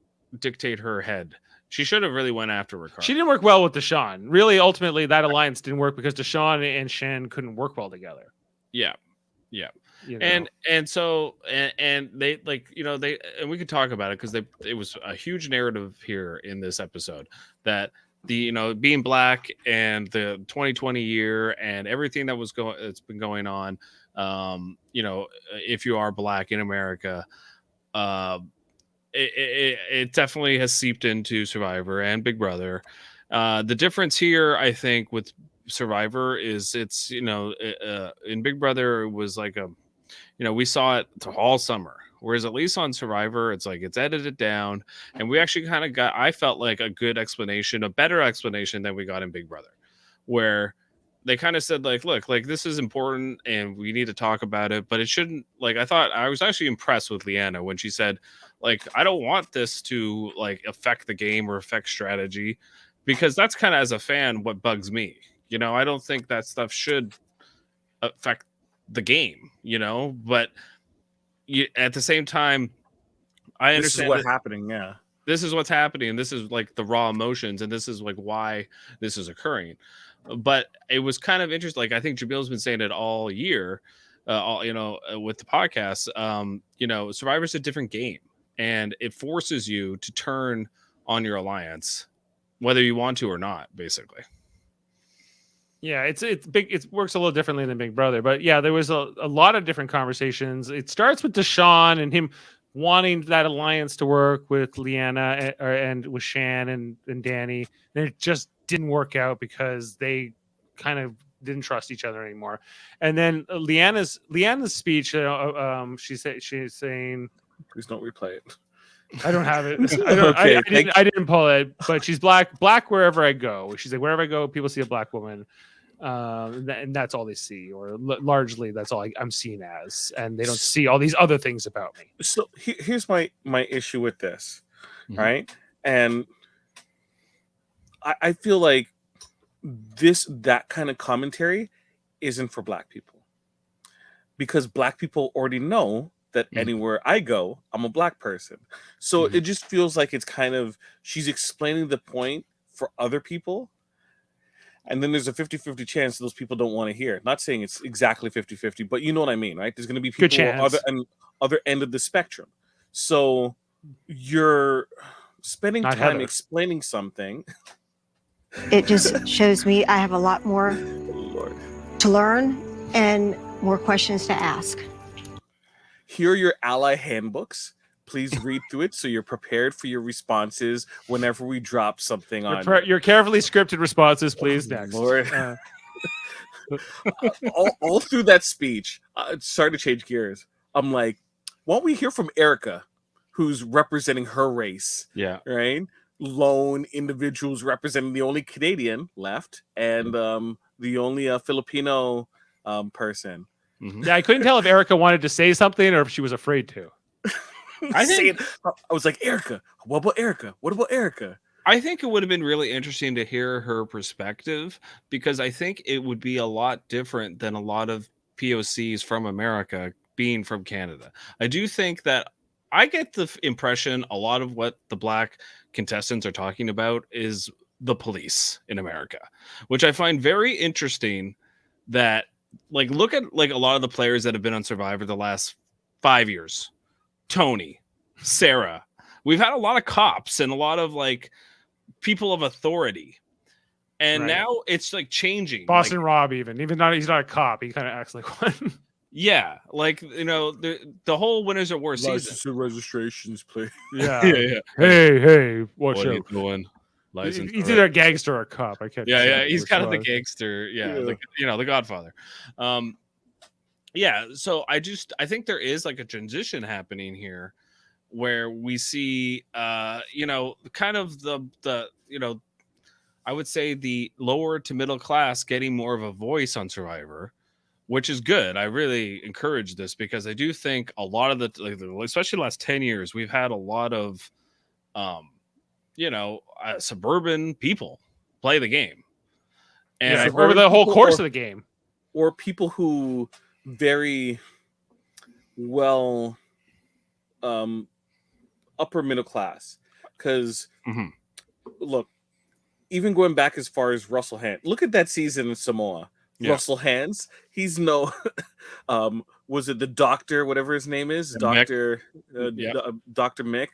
dictate her head. She should have really went after Ricard. She didn't work well with Deshaun. Really, ultimately, that alliance didn't work because Deshaun and Shan couldn't work well together. Yeah. And so they, like, and we could talk about it because it was a huge narrative here in this episode that being black and the 2020 year and everything that's been going on, if you are black in America, it definitely has seeped into Survivor and Big Brother. The difference here, I think, with Survivor is it's in Big Brother it was like we saw it all summer, whereas at least on Survivor it's like it's edited down, and we actually kind of got, I felt like, a good explanation, a better explanation than we got in Big Brother, where they kind of said, like, look, like, this is important and we need to talk about it, but it shouldn't, like, I was actually impressed with Leanna when she said, like, I don't want this to, like, affect the game or affect strategy, because that's kind of, as a fan, what bugs me. I don't think that stuff should affect the game, but at the same time, I understand this is what's happening. Yeah, this is what's happening. And this is like the raw emotions, and this is like why this is occurring. But it was kind of interesting. Like, I think Jameel's been saying it all year, with the podcast. Survivor's a different game. and it forces you to turn on your alliance, whether you want to or not, basically. Yeah, it's big. It works a little differently than Big Brother, but yeah, there was a lot of different conversations. It starts with Deshaun and him wanting that alliance to work with Leanna and with Shan and Danny, and it just didn't work out because they kind of didn't trust each other anymore. And then Leanna's speech, she's saying, Please don't replay it. I don't have it. Okay, I didn't pull it, but she's black wherever I go. She's like, wherever I go, people see a black woman. And that's all they see, or largely that's all I'm seen as, and they don't see all these other things about me. So here's my issue with this, right? And I feel like that kind of commentary isn't for Black people, because Black people already know that anywhere I go, I'm a Black person. So it just feels like it's kind of, she's explaining the point for other people. And then there's a 50-50 chance those people don't want to hear. Not saying it's exactly 50-50, but you know what I mean, right? There's going to be people other end of the spectrum. So you're spending time explaining something. It just shows me I have a lot more to learn and more questions to ask. Here are your ally handbooks. Please read through it so you're prepared for your responses whenever we drop something on your carefully scripted responses, please. Next. Lord. all through that speech, sorry to change gears. I'm like, why don't we hear from Erica, who's representing her race? Yeah. Right? Lone individuals representing the only Canadian left and the only Filipino person. Yeah, I couldn't tell if Erica wanted to say something or if she was afraid to. I was like, Erica. What about Erica? What about Erica? I think it would have been really interesting to hear her perspective, because I think it would be a lot different than a lot of POCs from America being from Canada. I do think that I get the impression a lot of what the Black contestants are talking about is the police in America, which I find very interesting. That, like, look at like a lot of the players that have been on Survivor the last 5 years. Tony, Sarah. We've had a lot of cops and a lot of like people of authority. And now it's like changing. Boston Rob, even though he's not a cop, he kind of acts like one. Yeah, like, you know, the whole Winners at War season. License and registrations, please. Yeah. Hey, watch out. License. He's either a gangster or a cop. I can't. Yeah, he's kind of the gangster. Yeah, like, you know, the Godfather. Yeah, so I think there is like a transition happening here where we see you know, kind of the you know, I would say the lower to middle class getting more of a voice on Survivor, which is good. I really encourage this because I do think a lot of especially the last 10 years, we've had a lot of you know, suburban people play the game. And over the whole course of the game. Or people who very well upper middle class, because look, even going back as far as Russell Hand, look at that season in Samoa. Russell Hands, he's no was it the doctor, whatever his name is, Dr. Mick.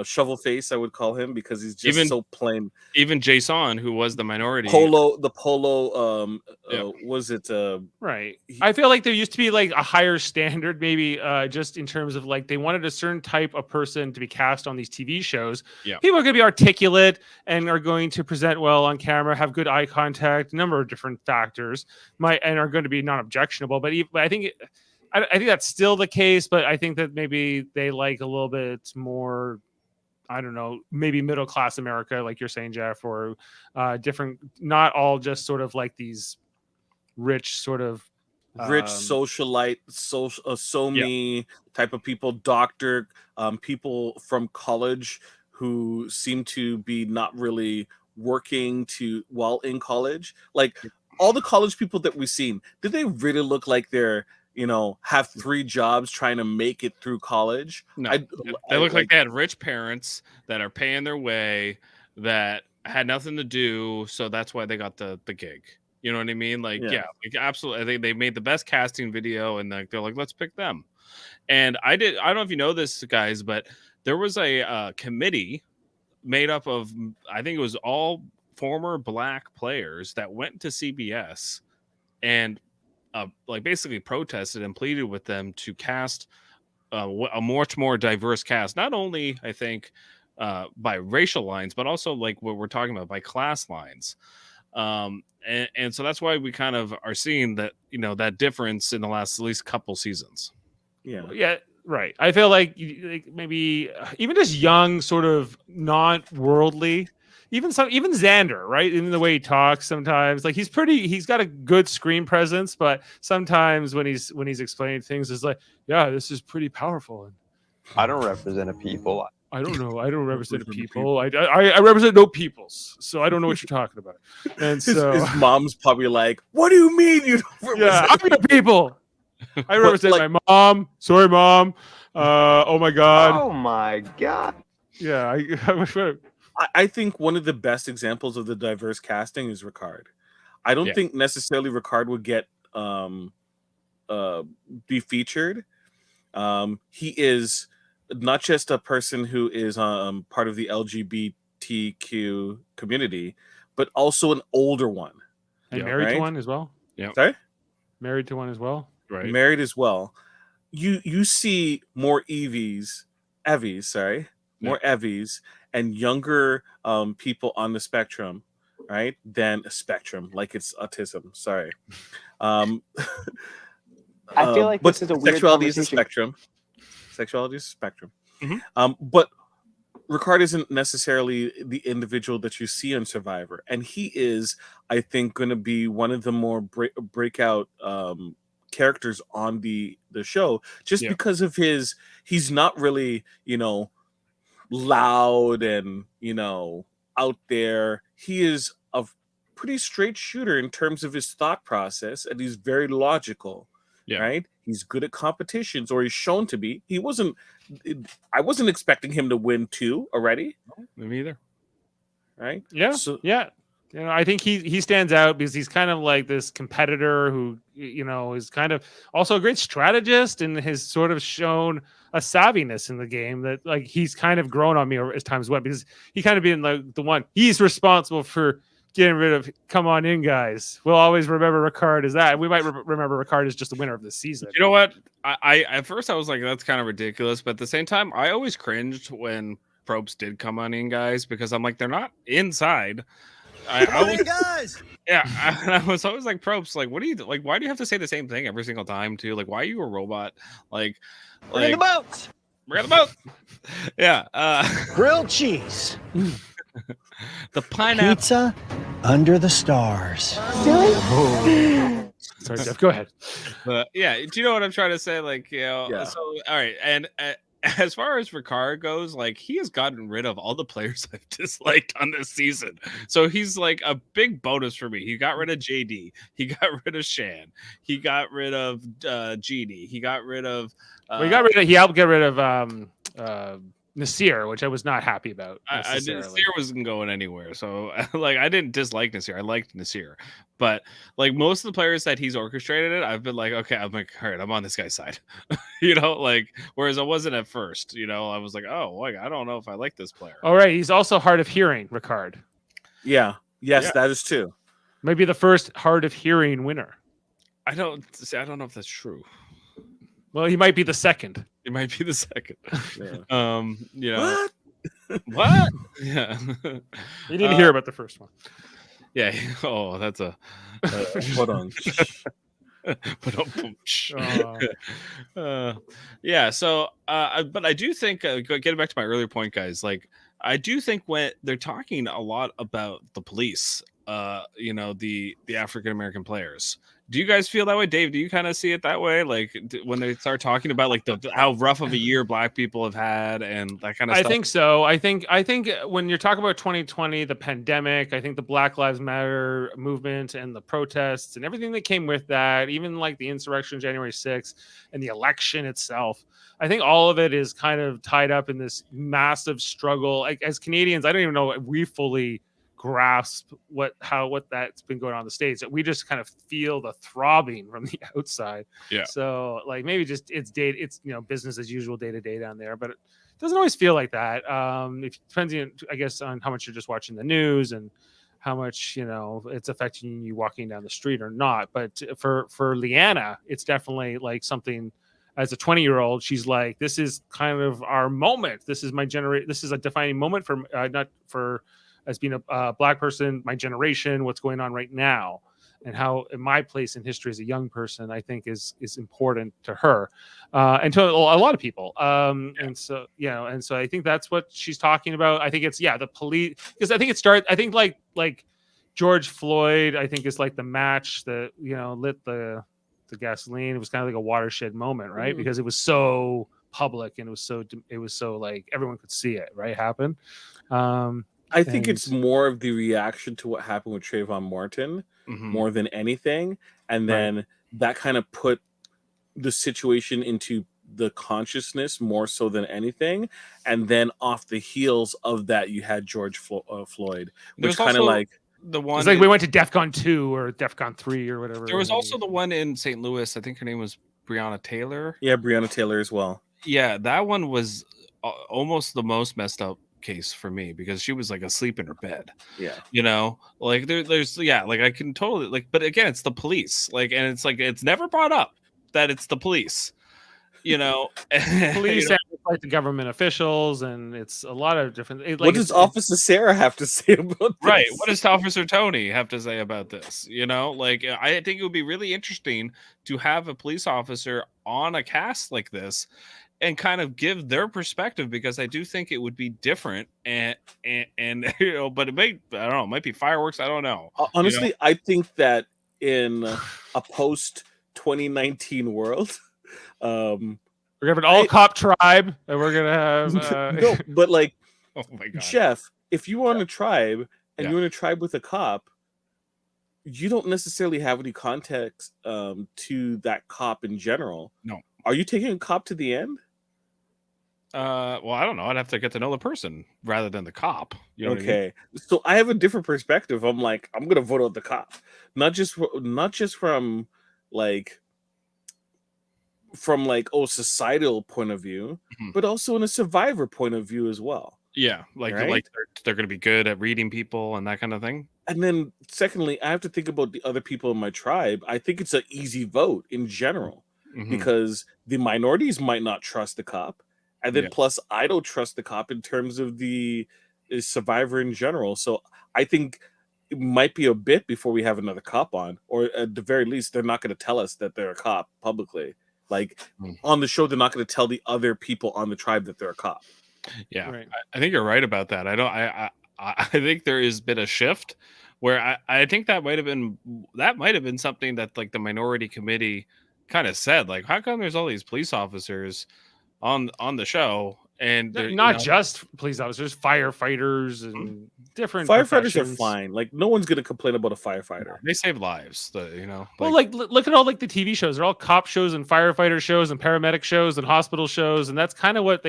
Shovel face, I would call him, because he's just so plain. Even Jason, who was the minority Polo, was it right? I feel like there used to be like a higher standard, maybe just in terms of like they wanted a certain type of person to be cast on these TV shows. People are going to be articulate and are going to present well on camera, have good eye contact, a number of different factors, and are going to be non-objectionable. But I think that's still the case, but I think that maybe they like a little bit more, I don't know, maybe middle class America, like you're saying, Jeff, or different, not all just sort of like these rich sort of socialite, me type of people, doctor, people from college who seem to be not really working while in college. Like all the college people that we've seen, did they really look like they're, you know, have 3 jobs trying to make it through college? No, they look like they had rich parents that are paying their way, that had nothing to do, so that's why they got the gig. You know what I mean? Like, like, absolutely. I think they made the best casting video, and they're like, let's pick them. And I don't know if you know this, guys, but there was a committee made up of, I think it was all former Black players that went to CBS and like basically protested and pleaded with them to cast a much more diverse cast, not only I think by racial lines, but also like what we're talking about by class lines. And so that's why we kind of are seeing that, you know, that difference in the last at least couple seasons. Yeah, right. I feel like maybe even just young, sort of non-worldly, even Xander, right? Even the way he talks sometimes, like he's got a good screen presence, but sometimes when he's explaining things, it's like, yeah, this is pretty powerful. I don't represent a people. I don't know. I don't represent a people. I represent no peoples, so I don't know what you're talking about. And so his mom's probably like, "What do you mean you don't represent?" Yeah, I'm a people. I represent my mom. Sorry, mom. Oh my god. Oh my god. Yeah, I think one of the best examples of the diverse casting is Ricard. I don't think necessarily Ricard would get be featured. He is not just a person who is part of the LGBTQ community, but also an older one. And married to one as well. Yeah. Sorry? Married to one as well. Right. Married as well. You see more Evvies, and younger people on the spectrum, right? Than a spectrum, like it's autism. Sorry. I feel like but this is a weird sexuality is a conversation. spectrum. Sexuality is a spectrum. Mm-hmm. But Ricard isn't necessarily the individual that you see on Survivor, and he is, I think, going to be one of the more breakout characters on the show, just because of he's not really, loud and out there. He is a pretty straight shooter in terms of his thought process, and he's very logical. Right? He's good at competitions, or he's shown to be. I wasn't expecting him to win 2 already. No, me either. Right? Yeah. So, yeah. I think he stands out because he's kind of like this competitor who, is kind of also a great strategist and has sort of shown a savviness in the game that like he's kind of grown on me as times went, because he kind of been like the one he's responsible for getting rid of. Come on in, guys. We'll always remember Ricard as that. We might remember Ricard as just the winner of the season. You know what? I at first I was like, that's kind of ridiculous, but at the same time, I always cringed when Probst did come on in, guys, because I'm like, they're not inside. Guys. Yeah, I was always like, Probst, like, what do you like? Why do you have to say the same thing every single time, too? Like, why are you a robot? Like, Bring the boats. Bring the boat. Yeah. Grilled cheese. The pineapple. Pizza under the stars. Oh. Sorry, Jeff. Go ahead. Yeah. Do you know what I'm trying to say? Like, Yeah. So, all right. And as far as Ricard goes, like, he has gotten rid of all the players I've disliked on this season. So he's like a big bonus for me. He got rid of JD. He got rid of Shan. He got rid of Genie. He got rid of. He helped get rid of Nasir, which I was not happy about. Nasir wasn't going anywhere. So, like, I didn't dislike Nasir. I liked Nasir. But, like, most of the players that he's orchestrated it, I've been like, okay, I'm like, all right, I'm on this guy's side. Like, whereas I wasn't at first. I was like, oh, like, I don't know if I like this player. All right. He's also hard of hearing, Ricard. Yeah. Yes, that is true. Maybe the first hard of hearing winner. I don't know if that's true. Well, he might be the second. It might be the second. Yeah. What? Yeah. You didn't hear about the first one. Yeah. Oh, that's a. Hold on. Yeah. So, but I do think, getting back to my earlier point, guys, like, I do think when they're talking a lot about the police, the African American players. Do you guys feel that way, Dave? Do you kind of see it that way? Like when they start talking about like how rough of a year Black people have had and that kind of stuff? I think so. I think when you're talking about 2020, the pandemic, I think the Black Lives Matter movement and the protests and everything that came with that, even like the insurrection January 6th and the election itself, I think all of it is kind of tied up in this massive struggle. Like as Canadians, I don't even know if we fully grasp what that's been going on in the States. We just kind of feel the throbbing from the outside. Yeah. So like maybe just it's business as usual day to day down there. But doesn't always feel like that. It depends, I guess, on how much you're just watching the news and how much it's affecting you walking down the street or not. But for Leanna, it's definitely like something. As a 20-year-old, she's like, this is kind of our moment. This is my generation. This is a defining moment for not for as being a Black person, my generation, what's going on right now, and how my place in history as a young person, I think is important to her and to a lot of people. And so I think that's what she's talking about. I think it's the police, because I think it starts. I think like George Floyd, I think is like the match that lit the gasoline. It was kind of like a watershed moment, right? Mhm. Because it was so public and it was so like everyone could see it, right, happen. I think it's more of the reaction to what happened with Trayvon Martin more than anything, and then that kind of put the situation into the consciousness more so than anything, and then off the heels of that, you had George Floyd, which kind of like the one. It's like we went to DEFCON 2 or DEFCON 3 or whatever. There was also the one in St. Louis. I think her name was Breonna Taylor. Yeah, Breonna Taylor as well. Yeah, that one was almost the most messed up case for me because she was like asleep in her bed. Yeah, like there's like I can totally like, but again, it's the police. Like, and it's like it's never brought up that it's the police. Police and like the government officials, and it's a lot of different. What does Officer Sarah have to say about this? Right. What does Officer Tony have to say about this? Like I think it would be really interesting to have a police officer on a cast like this and kind of give their perspective, because I do think it would be different and but it I don't know, it might be fireworks. I don't know. Honestly, I think that in a post 2019 world, we're gonna have an all cop tribe, and we're gonna have no, but like, oh my god, Jeff, if you were on a tribe and you're in a tribe with a cop, you don't necessarily have any context to that cop in general. No. Are you taking a cop to the end? Well, I don't know. I'd have to get to know the person rather than the cop. You know what I mean? Okay, so I have a different perspective. I'm like, I'm gonna vote out the cop, not just from like societal point of view, but also in a survivor point of view as well. Yeah, like they're going to be good at reading people and that kind of thing. And then secondly, I have to think about the other people in my tribe. I think it's an easy vote in general because the minorities might not trust the cop, and then plus I don't trust the cop in terms of the survivor in general. So I think it might be a bit before we have another cop on, or at the very least, they're not going to tell us that they're a cop publicly. Like on the show, they're not going to tell the other people on the tribe that they're a cop. Yeah, right. I think you're right about that. I think there has been a shift where I think that might have been something that like the minority committee kind of said, like, how come there's all these police officers on the show, and not just police officers, firefighters and different firefighters are fine. Like no one's gonna complain about a firefighter. They save lives. Well, like look at all like the TV shows. They're all cop shows and firefighter shows and paramedic shows and hospital shows, and that's kind of what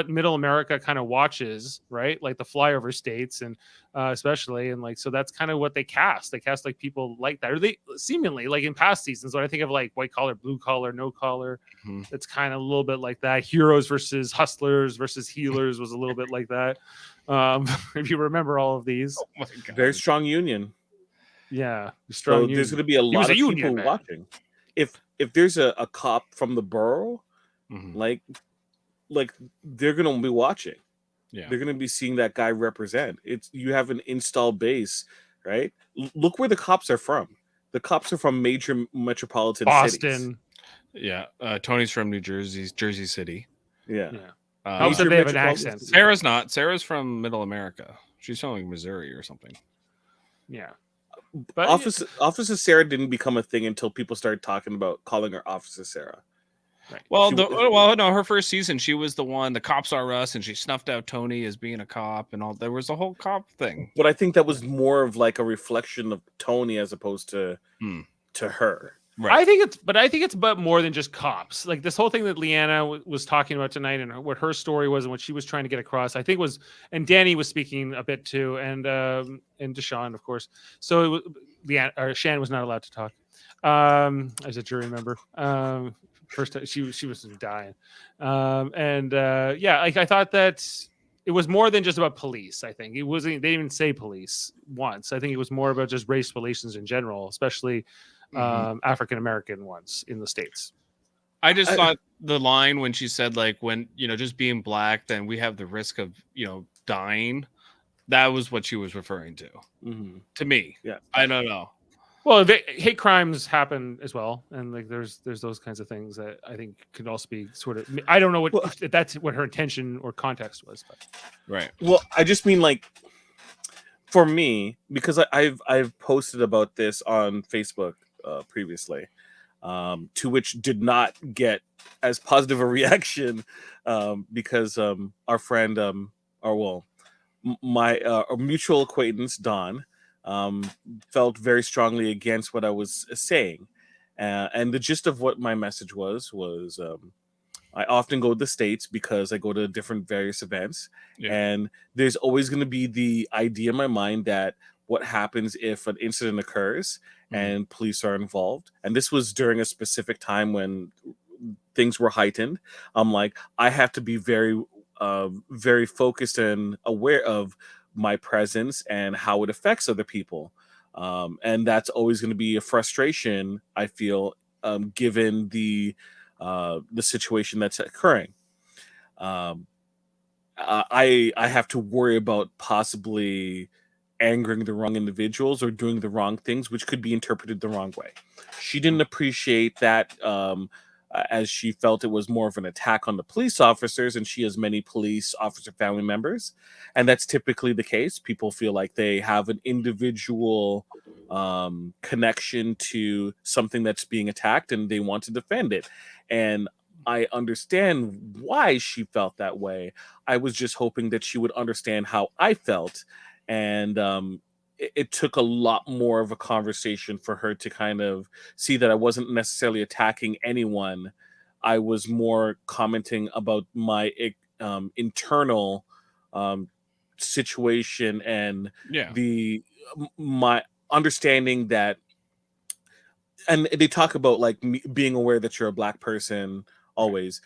Middle America kind of watches, right? Like the flyover states and especially, and like so that's kind of what they cast. They cast like people like that, or they seemingly like in past seasons. When I think of like white collar, blue collar, no collar, it's kind of a little bit like that. Heroes versus hustlers versus healers was a little bit like that. If you remember all of these, Very strong union. Yeah, strong. So there's going to be a lot of people watching. If there's a cop from the borough, like they're going to be watching. Yeah, they're going to be seeing that guy represent. You have an installed base, right? Look where the cops are from. The cops are from major metropolitan Boston. cities. Yeah, Tony's from New Jersey, Jersey City. Yeah. How they have an accent? Sarah's not. Sarah's from Middle America. She's from like Missouri or something. Yeah. But Officer Sarah didn't become a thing until people started talking about calling her Officer Sarah. Right. Well, no, her first season, she was the one, the cops are us, and she snuffed out Tony as being a cop and all. There was a whole cop thing. But I think that was more of like a reflection of Tony as opposed to her. Right. I think it's more than just cops. Like this whole thing that Leanna was talking about tonight and what her story was and what she was trying to get across, I think and Danny was speaking a bit too, and Deshaun, of course. So Leanna or Shan was not allowed to talk. as a jury member. First time she was dying. Yeah, I thought that it was more than just about police. I think it wasn't. They didn't even say police once. I think it was more about just race relations in general, especially African American ones in the States. I just thought the line when she said, like, when, just being black, then we have the risk of, dying. That was what she was referring to. To me. Yeah. I don't know. Well, hate crimes happen as well, and like there's those kinds of things that I think could also be sort of. I don't know if that's what her intention or context was, but right. Well, I just mean, like, for me, because I've posted about this on Facebook previously, to which did not get as positive a reaction, because our friend, my mutual acquaintance Don, felt very strongly against what I was saying, and the gist of what my message was I often go to the States because I go to different various events, and there's always going to be the idea in my mind that what happens if an incident occurs and police are involved. And this was during a specific time when things were heightened. I'm like, I have to be very, very focused and aware of my presence and how it affects other people. And that's always going to be a frustration, I feel, given the situation that's occurring. I have to worry about possibly angering the wrong individuals or doing the wrong things, which could be interpreted the wrong way. She didn't appreciate that, as she felt it was more of an attack on the police officers, and she has many police officer family members, and that's typically the case. People feel like they have an individual connection to something that's being attacked and they want to defend it. And I understand why she felt that way. I was just hoping that she would understand how I felt. And it took a lot more of a conversation for her to kind of see that I wasn't necessarily attacking anyone. I was more commenting about my internal situation and my understanding that, and they talk about like being aware that you're a black person always.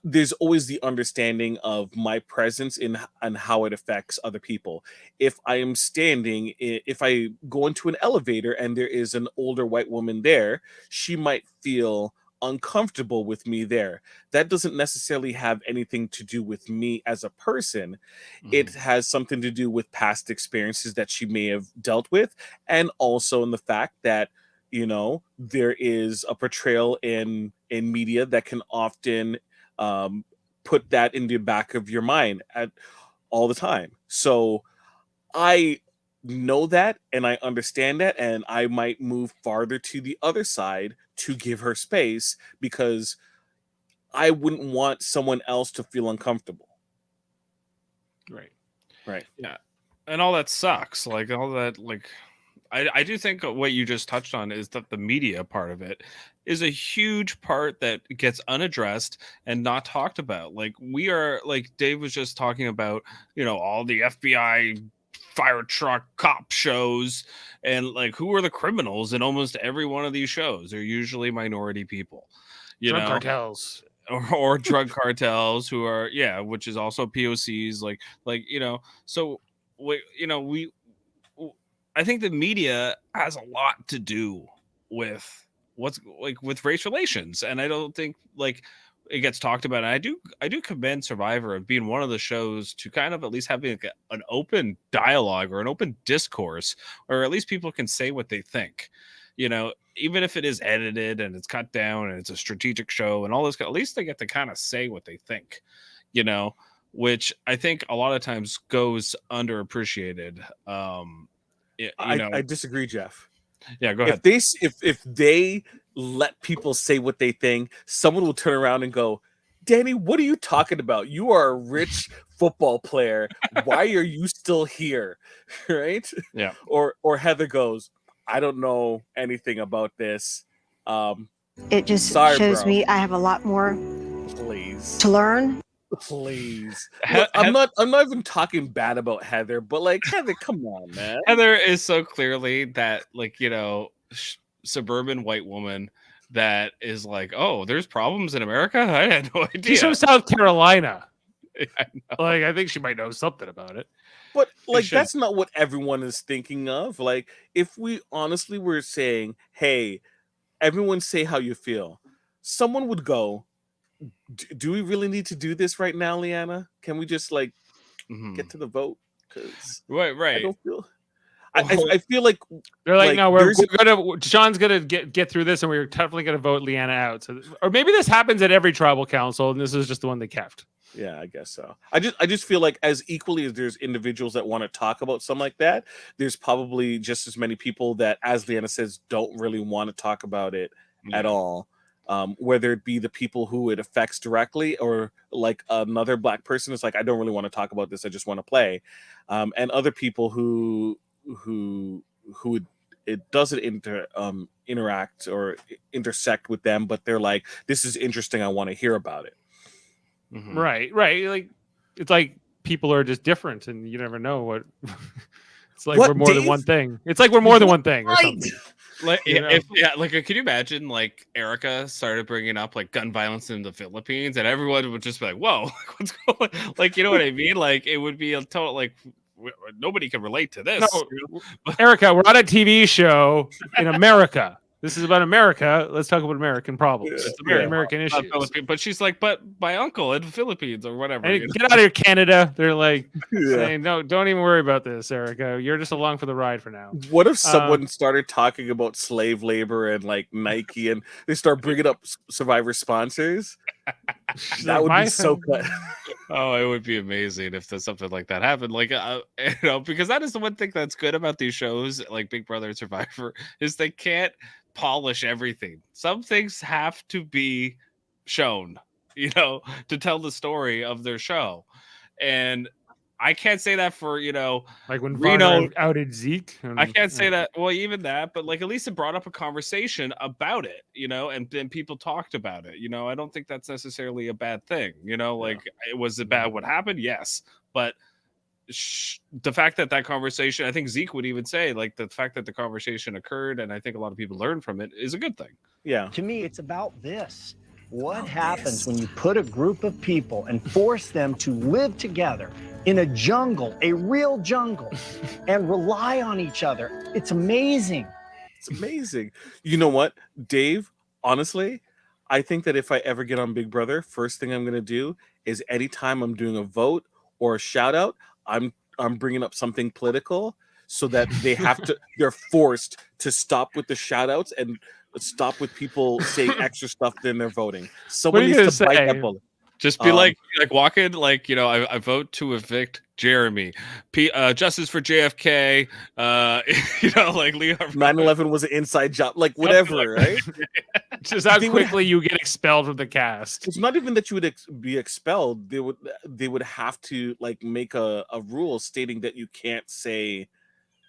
There's always the understanding of my presence in and how it affects other people. If I am standing, if I go into an elevator and there is an older white woman there, she might feel uncomfortable with me there. That doesn't necessarily have anything to do with me as a person. It has something to do with past experiences that she may have dealt with, and also in the fact that there is a portrayal in media that can often put that in the back of your mind all the time. So I know that and I understand that, and I might move farther to the other side to give her space because I wouldn't want someone else to feel uncomfortable. Right. Yeah. And all that sucks. Like all that, like, I do think what you just touched on is that the media part of it is a huge part that gets unaddressed and not talked about. Like we are, like Dave was just talking about, all the FBI fire truck cop shows, and like who are the criminals in almost every one of these shows? They're usually minority people, drug cartels. Or drug cartels who are, which is also POCs, so I think the media has a lot to do with what's like with race relations, and I don't think like it gets talked about. And I do commend Survivor of being one of the shows to kind of at least having an open dialogue or an open discourse, or at least people can say what they think. Even if it is edited and it's cut down and it's a strategic show and all this, at least they get to kind of say what they think. Which I think a lot of times goes underappreciated. I disagree, Jeff. Yeah, go ahead. If they let people say what they think, someone will turn around and go, Danny, what are you talking about? You are a rich football player. Why are you still here? Right? Yeah. Or Heather goes, I don't know anything about this. It just shows me I have a lot more to learn. Please. Look, I'm not even talking bad about Heather, but like Heather, come on, man. Heather is so clearly that, like, suburban white woman that is like, oh, there's problems in America? I had no idea. She's from South Carolina. I know. Like, I think she might know something about it. But like should- that's not what everyone is thinking of. Like if we honestly were saying, "Hey, everyone say how you feel," someone would go, "Do we really need to do this right now, Leanna? Can we just like Mhm. get to the vote?" Because I Right. don't feel. I feel like They're like, like, no, we're there's- gonna. Sean's gonna get through this, and we're definitely gonna vote Leanna out. So, or maybe this happens at every tribal council, and this is just the one they kept. Yeah, I guess so. I just feel like as equally as there's individuals that want to talk about something like that, there's probably just as many people that, as Leanna says, don't really want to talk about it at all. Whether it be the people who it affects directly, or like another Black person is like, I don't really want to talk about this. I just want to play, and other people who it doesn't interact or intersect with them, but they're like, this is interesting. I want to hear about it. Mhm. Right. Like it's like people are just different, and you never know what. It's like What, we're more than Dave? one thing. It's like we're more than one thing, or something. Like, You know? like, could you imagine like Erica started bringing up like gun violence in the Philippines, and everyone would just be like, "Whoa, like, what's going?" Like, you know what I mean? Like, it would be a total like nobody can relate to this. No, you know? Erica, we're on a TV show in America. This is about America. Let's talk about American problems. It's American Not issues. Philippines, but she's like, but my uncle in the Philippines or whatever. And you know? get out of here, Canada. They're like Yeah. saying, no, don't even worry about this, Erica. You're just along for the ride for now. What if someone started talking about slave labor and like Nike, and they start bringing up Survivor sponsors? That would be so good. Oh, it would be amazing if there's something like that happened. Like, you know, because that is the one thing that's good about these shows, like Big Brother and Survivor, is they can't polish everything. Some things have to be shown, you know, to tell the story of their show. And I can't say that for, you know, Like when Reno Varner outed Zeke. I can't say that. Well, even that, but like at least it brought up a conversation about it, you know, and then people talked about it. You know, I don't think that's necessarily a bad thing. You know, like was it bad what happened? Yes, but the fact that conversation, I think Zeke would even say, like the fact that the conversation occurred, and I think a lot of people learned from it, is a good thing. Yeah. To me, it's about this. What happens when you put a group of people and force them to live together in a jungle, a real jungle, and rely on each other? It's amazing. It's amazing. You know what, Dave? Honestly, I think that if I ever get on Big Brother, first thing I'm going to do is anytime I'm doing a vote or a shout out, I'm bringing up something political so that they're forced to stop with the shout outs and stop with people saying extra stuff than they're voting. Someone needs to bite that bullet. Just be like walk in, like, you know, I vote to evict Jeremy. Justice for JFK. You know, like Leo. 9/11 was an inside job, like whatever, right? Just how quickly you get expelled from the cast. It's not even that you would be expelled. They would have to like make a rule stating that you can't say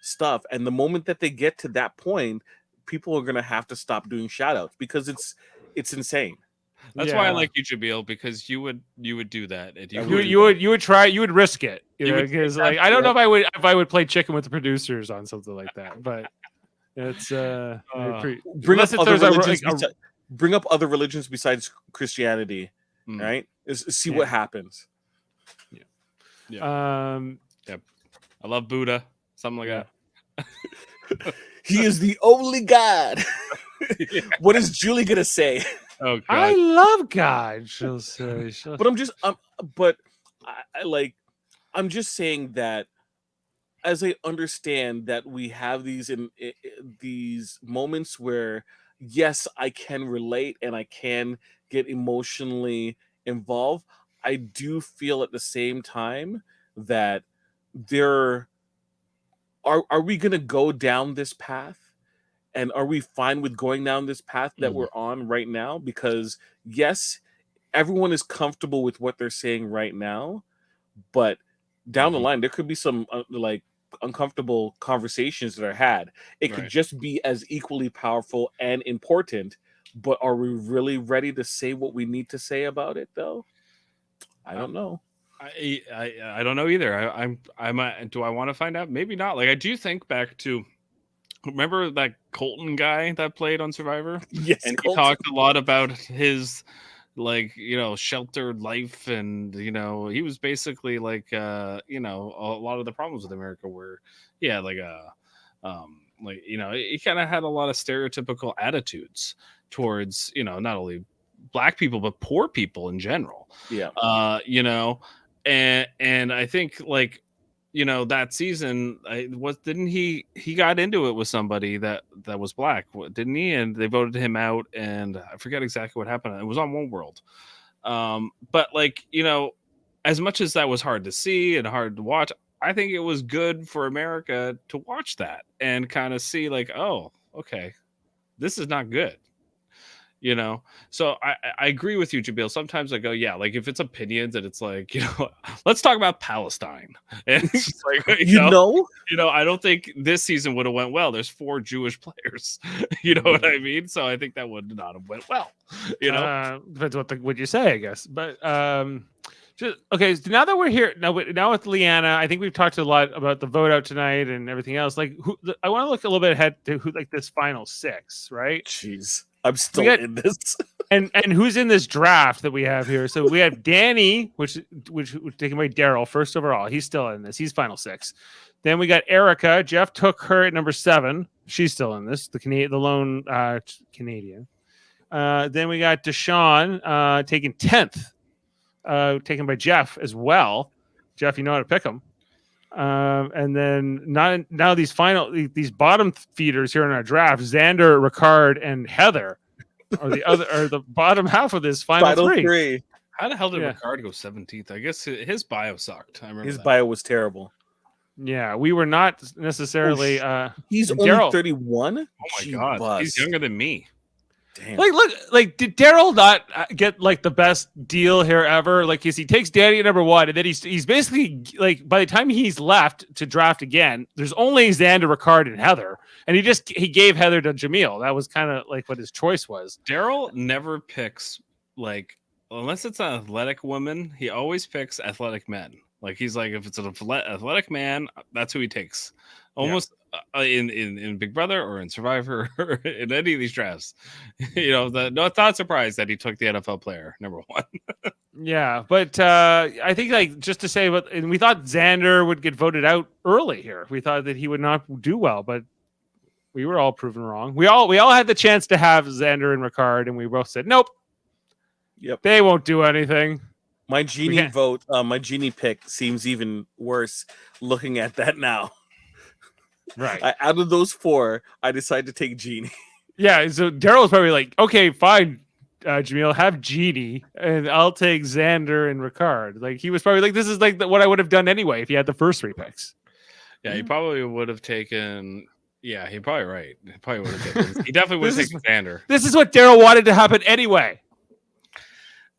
stuff. And the moment that they get to that point, people are gonna have to stop doing shout outs because it's insane. That's why I like you, Jaemeel, because you would do that. And You would risk it. Because like I don't know if I would play chicken with the producers on something like that, but it's bring up other religions besides Christianity, right? See what happens. Yeah. Yep. I love Buddha. Something like that. He is the only God. What is Julie gonna say? Oh God. I love God. She'll say. But I'm just saying that as I understand that we have these moments where yes, I can relate and I can get emotionally involved. I do feel at the same time that are we going to go down this path? And are we fine with going down this path that we're on right now? Because yes, everyone is comfortable with what they're saying right now, but down the line, there could be some like uncomfortable conversations that are had. It could just be as equally powerful and important, but are we really ready to say what we need to say about it though? I don't know. I don't know either. I'm do I want to find out? Maybe not. Like I do think back to Remember that Colton guy that played on Survivor? Yes, And he Colton. talked a lot about his sheltered life, and he was basically like a lot of the problems with America were he had he kind of had a lot of stereotypical attitudes towards not only black people but poor people in general. Yeah. And I think that season didn't he got into it with somebody that was black, didn't he? And they voted him out, and I forget exactly what happened. It was on One World. But as much as that was hard to see and hard to watch, I think it was good for America to watch that and kind of see oh, okay, this is not good. So I agree with you, Jaemeel. Sometimes I go, yeah, if it's opinions and it's let's talk about Palestine. And it's just I don't think this season would have went well. There's 4 Jewish players. You know what I mean? So I think that would not have went well. Depends what you say, I guess. But okay. So now that we're here now with Leanna, I think we've talked a lot about the vote out tonight and everything else. I want to look a little bit ahead to who this final 6, right? Jeez. I'm still in this. and who's in this draft that we have here? So we have Danny, which taken by Daryl, first overall. He's still in this. He's final 6. Then we got Erica. Jeff took her at number 7. She's still in this. The lone Canadian. Then we got Deshaun taken 10th, taken by Jeff as well. Jeff, you know how to pick them. And then now these bottom feeders here in our draft, Xander, Ricard, and Heather are the bottom half of this final three. How the hell did Ricard go 17th? I guess his bio sucked. I remember his bio was terrible. Yeah, we were not necessarily. He's only 31. Oh my god, he's younger than me. Damn. Did Daryl not get the best deal here ever? Because he takes Danny at number 1, and then he's basically by the time he's left to draft again, there's only Xander, Ricard, and Heather, and he gave Heather to Jaemeel. That was kind of what his choice was. Daryl never picks unless it's an athletic woman, he always picks athletic men. He's if it's an athletic man, that's who he takes. Almost in Big Brother or in Survivor or in any of these drafts. It's not surprised that he took the NFL player number 1. Yeah, but I think just to say, and we thought Xander would get voted out early here. We thought that he would not do well, but we were all proven wrong. We all had the chance to have Xander and Ricard, and we both said nope. Yep, they won't do anything. My Genie vote, my Genie pick seems even worse looking at that now. Right. Out of those 4, I decided to take Genie. Yeah, so Daryl was probably okay, fine, Jaemeel, have Genie, and I'll take Xander and Ricard. He was probably this is what I would have done anyway if he had the first 3 picks. Yeah, he probably would have taken. Yeah, he's probably right. He probably would have taken. He definitely would have taken Xander. This is what Daryl wanted to happen anyway.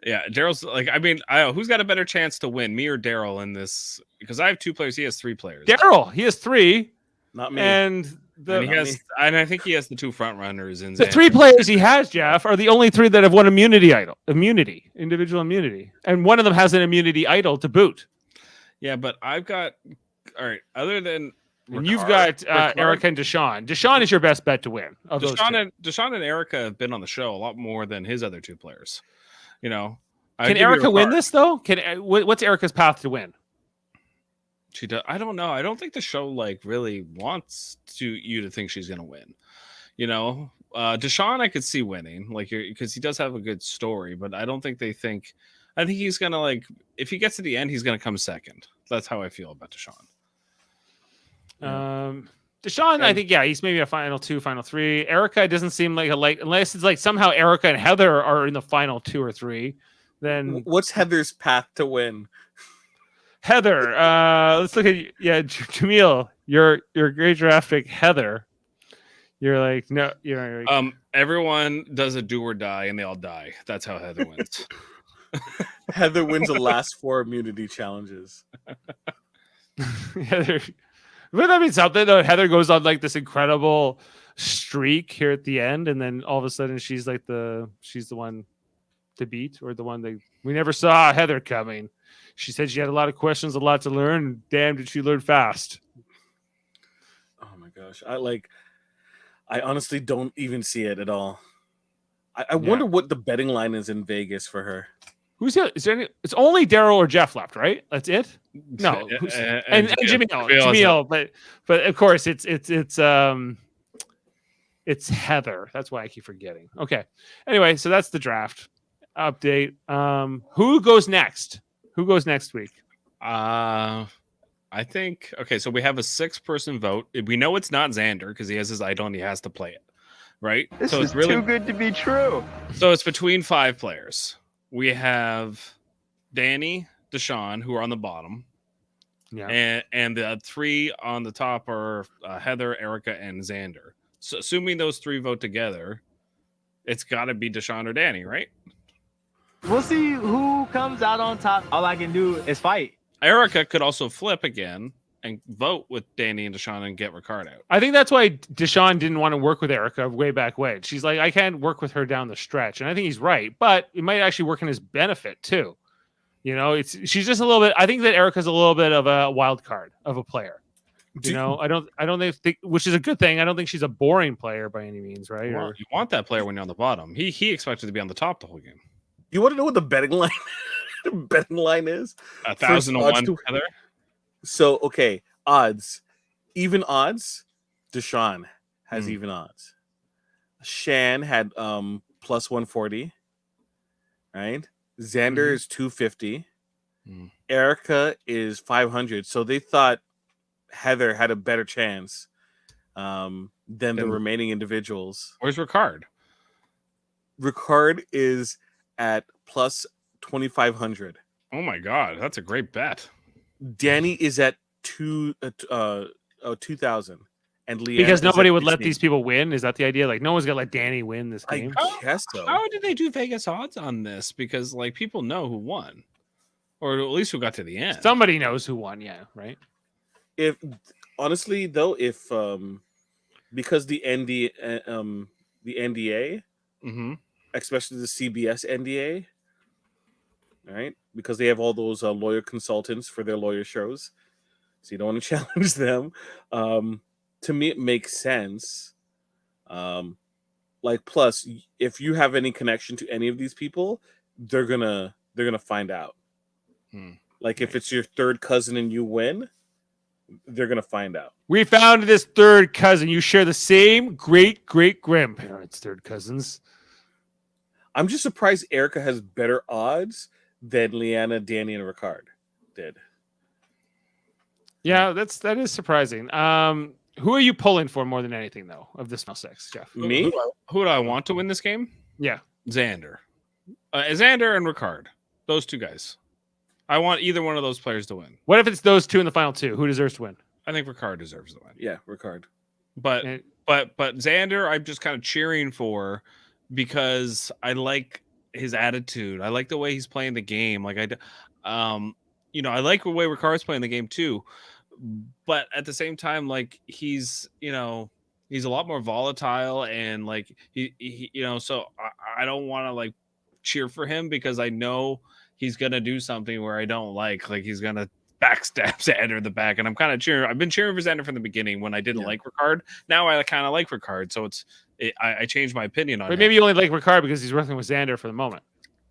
Yeah, Daryl's I don't know who's got a better chance to win, me or Daryl in this, because I have 2 players. He has 3 players. Daryl, he has 3. Not me. And I think he has the 2 front runners in the 3 players he has, Jeff, are the only 3 that have won individual immunity, and one of them has an immunity idol to boot. Yeah, but I've got other than and you've got Erica and Deshaun. Deshaun is your best bet to win. Deshaun and Erica have been on the show a lot more than his other 2 players. Can Erica win this though? What's Erica's path to win? She does. I don't know. I don't think the show really wants you to think she's gonna win. Deshaun I could see winning, because he does have a good story, but I don't think they think. I think he's gonna if he gets to the end, he's gonna come second. That's how I feel about Deshaun. Deshaun, I think he's maybe a final 2, final 3. Erica doesn't seem unless it's somehow Erica and Heather are in the final 2 or 3. Then what's Heather's path to win? Heather, let's look at Jaemeel. You're great draft pick, Heather. You're no, everyone does a do or die, and they all die. That's how Heather wins. Heather wins the last 4 immunity challenges. Heather, would that mean something though? Heather goes on this incredible streak here at the end, and then all of a sudden she's the one to beat, or the one that we never saw Heather coming. She said she had a lot of questions, a lot to learn. Damn, did she learn fast? Oh my gosh. I honestly don't even see it at all. I wonder what the betting line is in Vegas for her. Who's here? Is there any? It's only Daryl or Jeff left, right? That's it. No, and Jaemeel, but of course it's Heather. That's why I keep forgetting. Okay. Anyway, so that's the draft update. Who goes next? Who goes next week? I think so we have a 6-person vote. We know it's not Xander because he has his idol and he has to play it, right? This so is it's really too good to be true. So it's between 5 players. We have Danny, Deshaun, who are on the bottom. Yeah. And the 3 on the top are Heather, Erica, and Xander. So assuming those 3 vote together, it's got to be Deshaun or Danny, right? We'll see who comes out on top. All I can do is fight. Erica could also flip again and vote with Danny and Deshaun and get Ricard out. I think that's why Deshaun didn't want to work with Erica way back when. She's like, I can't work with her down the stretch. And I think he's right, but it might actually work in his benefit too. You know, she's just a little bit, I think that Erica's a little bit of a wild card of a player. You know, I don't think, which is a good thing. I don't think she's a boring player by any means, right? Well, you want that player when you're on the bottom. He expected to be on the top the whole game. You want to know what the betting line is? 1,001, Heather. So okay, odds, even odds. Deshaun has even odds. Shan had plus 140. Right. Xander is 250. Erica is 500. So they thought Heather had a better chance than the remaining individuals. Where's Ricard? Ricard is at plus 2,500. Oh my God, that's a great bet. Danny is at 2,000, and Leanne because nobody would let 15. these people win. Is that the idea? Like no one's gonna let Danny win this game. I guess so. How did they do Vegas odds on this? Because like people know who won, or at least who got to the end. Somebody knows who won. Yeah, right. If honestly though, if because the NDA, especially the CBS NDA, right? Because they have all those lawyer consultants for their lawyer shows, so you don't want to challenge them. To me, it makes sense. Like, plus, if you have any connection to any of these people, they're gonna find out. Like, if it's your third cousin and you win, they're gonna find out. We found this third cousin. You share the same great grandparents, third cousins. I'm just surprised Erica has better odds than Leanna, Danny, and Ricard did. Yeah, that is surprising. Who are you pulling for more than anything, though, of this final 6, Jeff? Me? Who do I want to win this game? Yeah. Xander. Xander and Ricard. Those 2 guys. I want either one of those players to win. What if it's those 2 in the final 2? Who deserves to win? I think Ricard deserves to win. Yeah, Ricard. But Xander, I'm just kind of cheering for because I like his attitude. I like the way he's playing the game. Like I like the way Ricard's playing the game too. But at the same time, like he's a lot more volatile and like he so I don't want to like cheer for him because I know he's gonna do something where I don't like he's gonna backstab Xander in the back, and I'm kind of cheering. I've been cheering for Xander from the beginning when I didn't like Ricard. Now I kind of like Ricard, so I changed my opinion on it. But maybe you only like Ricard because he's working with Xander for the moment.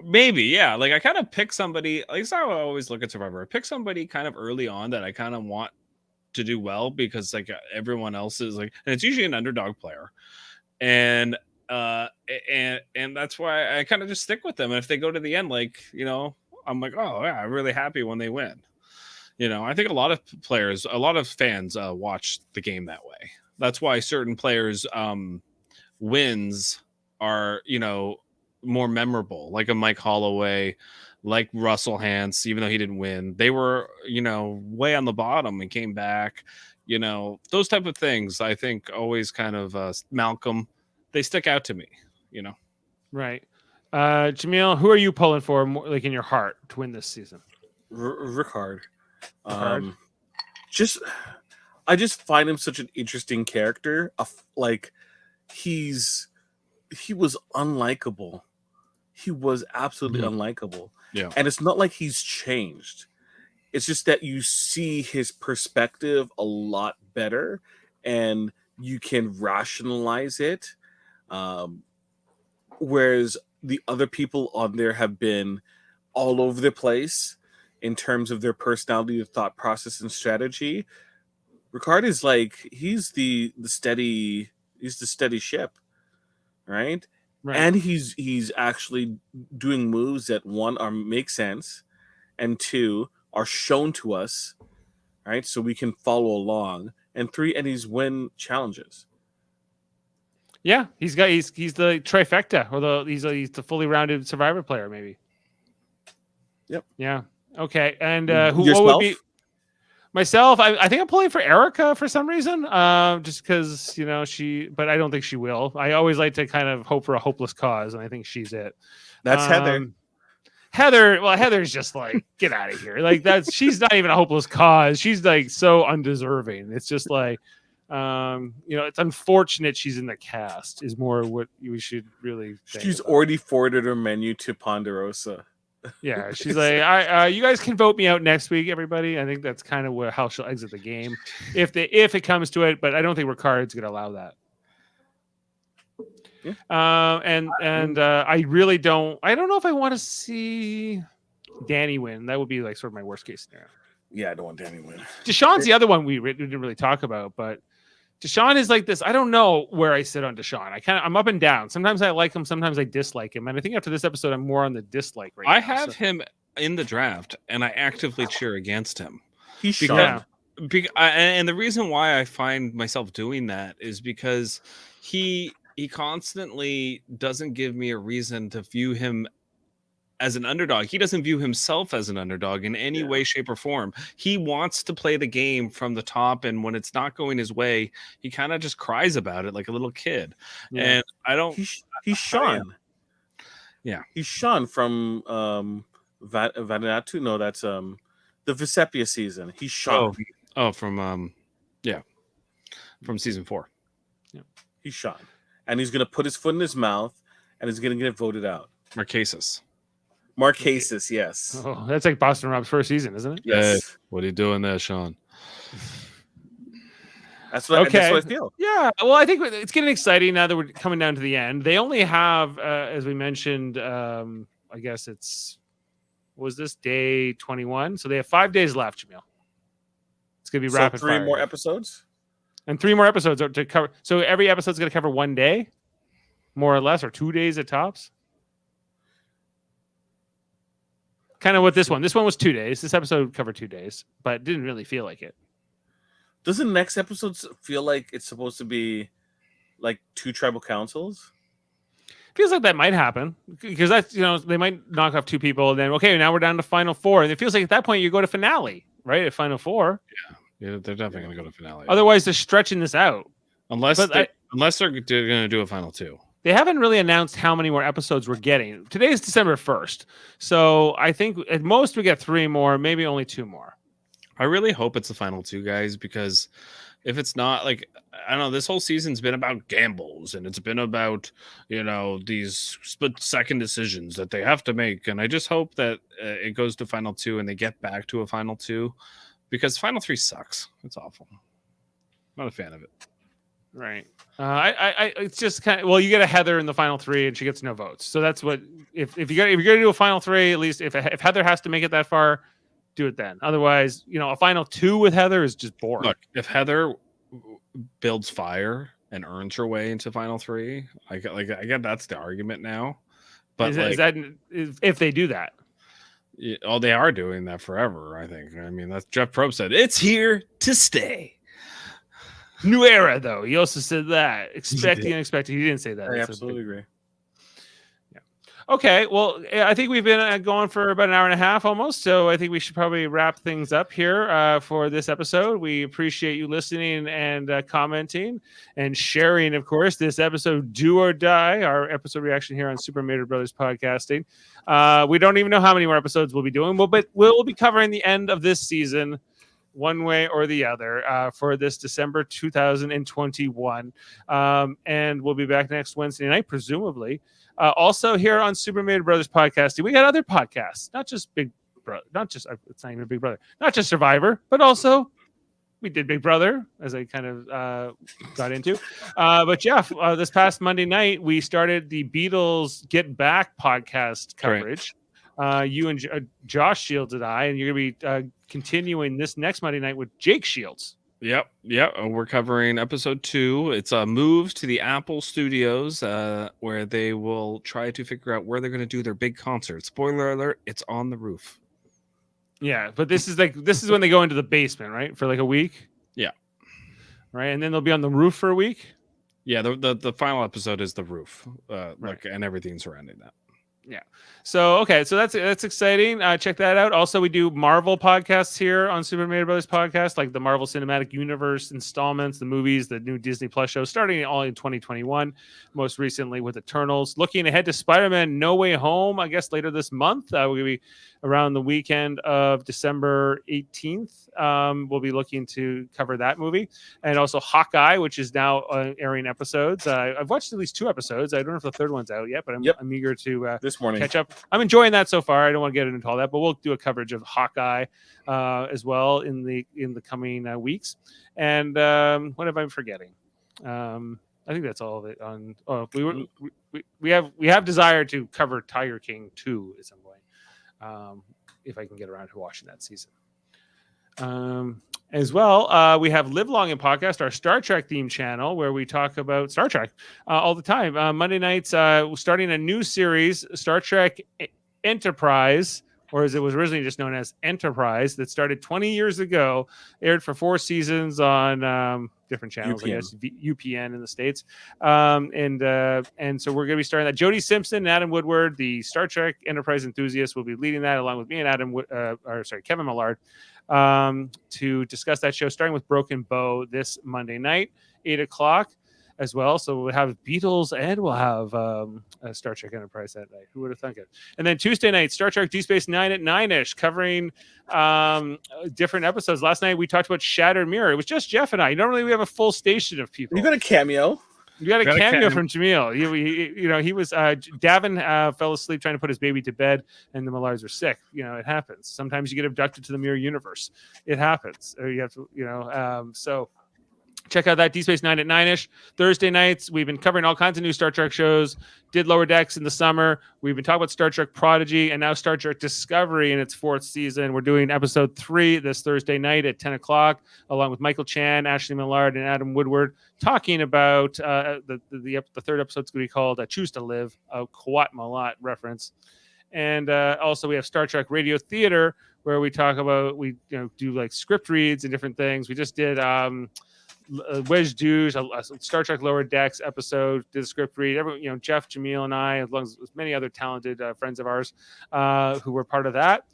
Maybe, yeah. Like I kind of pick somebody. Like that's how I always look at Survivor. I pick somebody kind of early on that I kind of want to do well because like everyone else is like, and it's usually an underdog player, and that's why I kind of just stick with them. And if they go to the end, like I'm like, oh yeah, I'm really happy when they win. I think a lot of players, a lot of fans watch the game that way. That's why certain players' wins are, more memorable, like a Mike Holloway, like Russell Hantz, even though he didn't win. They were, way on the bottom and came back. Those type of things, I think, always kind of Malcolm, they stick out to me, Right. Jaemeel, who are you pulling for, more, like in your heart, to win this season? Ricard. I just find him such an interesting character. Like he was unlikable. He was absolutely unlikable. Yeah. And it's not like he's changed. It's just that you see his perspective a lot better, and you can rationalize it. Whereas the other people on there have been all over the place in terms of their personality, their thought process, and strategy. Ricard is like he's the steady ship, right? And he's actually doing moves that one are make sense, and two are shown to us, right? So we can follow along, and three, and he's win challenges. Yeah, he's the trifecta, or he's the fully rounded Survivor player, maybe. Yep. Yeah. Okay. And Yourself? what would be myself? I think I'm pulling for Erica for some reason. Just because but I don't think she will. I always like to kind of hope for a hopeless cause, and I think she's it. That's Heather. Heather's just like, get out of here. Like she's not even a hopeless cause. She's like so undeserving. It's just like, it's unfortunate she's in the cast is more what we should really think She's about. already forwarded her menu to Ponderosa. Yeah, she's like, you guys can vote me out next week, everybody. I think that's kind of how she'll exit the game, if it comes to it. But I don't think Ricard's going to allow that. Yeah. I really don't. I don't know if I want to see Danny win. That would be like sort of my worst case scenario. Yeah, I don't want Danny to win. Deshaun's the other one we didn't really talk about, but Deshaun is like this. I don't know where I sit on Deshaun. I'm up and down. Sometimes I like him, sometimes I dislike him. And I think after this episode, I'm more on the dislike right now. I have him in the draft, and I actively cheer against him. He's Sean. And the reason why I find myself doing that is because he constantly doesn't give me a reason to view him as an underdog. He doesn't view himself as an underdog in any way, shape, or form. He wants to play the game from the top, and when it's not going his way, he kind of just cries about it like a little kid. Yeah. And I don't. He's Sean. Yeah, he's Sean from Vanuatu. No, that's the Visepia season. He's Sean. From season 4. Yeah, he's Sean, and he's gonna put his foot in his mouth, and he's gonna get voted out. Marquesas, yes. Oh, that's like Boston Rob's first season, isn't it? Yes. Hey, what are you doing there, Sean? That's what I feel. Yeah. Well, I think it's getting exciting now that we're coming down to the end. They only have, as we mentioned, I guess was this day 21? So they have 5 days left, Jaemeel. It's going to be rapid fire. 3 more episodes? And 3 more episodes to cover. So every episode's going to cover 1 day, more or less, or 2 days at tops. Kind of what this one was 2 days. This episode covered 2 days, but it didn't really feel like it. Doesn't next episode feel like it's supposed to be like 2 tribal councils? Feels like that might happen because that's, they might knock off 2 people and then, okay, now we're down to final 4. And it feels like at that point you go to finale, right? At final 4. Yeah, they're definitely going to go to finale. Otherwise they're stretching this out. Unless they're going to do a final 2. They haven't really announced how many more episodes we're getting. Today is December 1st. So I think at most we get 3 more, maybe only 2 more. I really hope it's the final 2, guys, because if it's not, like, I don't know, this whole season's been about gambles, and it's been about, these split-second decisions that they have to make. And I just hope that it goes to final 2 and they get back to a final 2, because final 3 sucks. It's awful. I'm not a fan of it. Right. It's just kind of, you get a Heather in the final 3 and she gets no votes. So that's what, if you're going to do a final 3, at least if Heather has to make it that far, do it then. Otherwise, a final 2 with Heather is just boring. Look, if Heather builds fire and earns her way into final 3, I get that's the argument now. But is that if they do that? They are doing that forever, I think. I mean, that's Jeff Probst said, it's here to stay. New era, though. He also said that. Expect the unexpected. He didn't say that. I absolutely agree. Yeah. Okay. Well, I think we've been going for about an hour and a half almost. So I think we should probably wrap things up here for this episode. We appreciate you listening and commenting and sharing, of course, this episode, Do or Die, our episode reaction here on Super Mario Brothers Podcasting. We don't even know how many more episodes we'll be doing, but we'll be covering the end of this season one way or the other for this December 2021. And we'll be back next Wednesday night, presumably. Also here on Super Mario Brothers Podcasting, we got other podcasts, not just Big Brother, it's not even Big Brother, not just Survivor, but also we did Big Brother, as I kind of got into. But Jeff, this past Monday night, we started the Beatles Get Back podcast coverage. You and Josh Shields and I, and you're going to be continuing this next Monday night with Jake Shields. Yep. We're covering episode 2. It's moves to the Apple Studios, where they will try to figure out where they're going to do their big concert. Spoiler alert: it's on the roof. Yeah, but this is when they go into the basement, right? For like a week. Yeah. Right, and then they'll be on the roof for a week. Yeah, the final episode is the roof, Right. and everything surrounding that. Yeah. So that's exciting. Check that out. Also, we do Marvel podcasts here on Super Mario Brothers Podcast, like the Marvel Cinematic Universe installments, the movies, the new Disney Plus shows, starting all in 2021. Most recently with Eternals. Looking ahead to Spider-Man: No Way Home, I guess later this month. We're gonna be around the weekend of December 18th. We'll be looking to cover that movie, and also Hawkeye, which is now airing episodes. I've watched at least 2 episodes. I don't know if the third one's out yet, but I'm eager to this morning catch up. I'm enjoying that so far. I don't want to get into all that, but we'll do a coverage of Hawkeye as well in the coming weeks. And what have I been forgetting? I think that's all of it. We have desire to cover Tiger King 2 at some point, if I can get around to watching that season. As well, we have Live Long in Podcast, our Star Trek themed channel, where we talk about Star Trek all the time. Monday nights, starting a new series, Star Trek Enterprise, or as it was originally just known as Enterprise, that started 20 years ago, aired for 4 seasons on different channels, UPN. I guess, UPN in the States. And so we're going to be starting that. Jody Simpson and Adam Woodward, the Star Trek Enterprise enthusiasts, will be leading that along with me and Kevin Millard, to discuss that show, starting with Broken Bow this Monday night, 8:00 as well. So we'll have Beatles and we'll have Star Trek Enterprise that night. Who would have thunk it? And then Tuesday night, Star Trek Deep Space Nine at 9ish, covering different episodes. Last night we talked about Shattered Mirror. It was just Jeff and I. Normally we have a full station of people. You got a cameo. You got a cameo from Jaemeel. He was Davin fell asleep trying to put his baby to bed, and the Millards were sick. It happens. Sometimes you get abducted to the mirror universe. It happens. Or you have to, so check out that Deep Space Nine at 9ish. Thursday nights, we've been covering all kinds of new Star Trek shows. Did Lower Decks in the summer. We've been talking about Star Trek Prodigy and now Star Trek Discovery in its 4th season. We're doing episode 3 this Thursday night at 10:00, along with Michael Chan, Ashley Millard, and Adam Woodward, talking about the 3rd episode's going to be called Choose to Live, a Kwat Malat reference. And also we have Star Trek Radio Theater, where we talk about, do like script reads and different things. We just did Wedge Douche, a Star Trek Lower Decks episode, did a script read. Everyone, Jeff, Jaemeel, and I, as well as many other talented friends of ours who were part of that.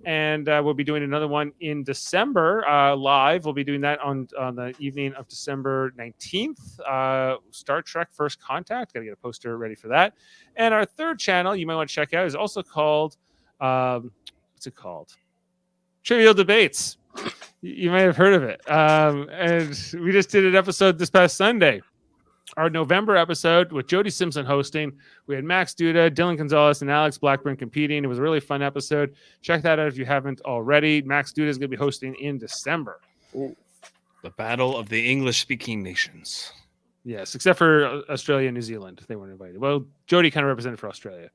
And we'll be doing another one in December live. We'll be doing that on the evening of December 19th. Star Trek First Contact. Got to get a poster ready for that. And our 3rd channel you might want to check out is also called, what's it called? Trivial Debates. You might have heard of it. And we just did an episode this past Sunday. Our November episode with Jody Simpson hosting. We had Max Duda, Dylan Gonzalez, and Alex Blackburn competing. It was a really fun episode. Check that out if you haven't already. Max Duda is going to be hosting in December. Ooh. The Battle of the English-Speaking Nations. Yes, except for Australia and New Zealand. They weren't invited. Well, Jody kind of represented for Australia.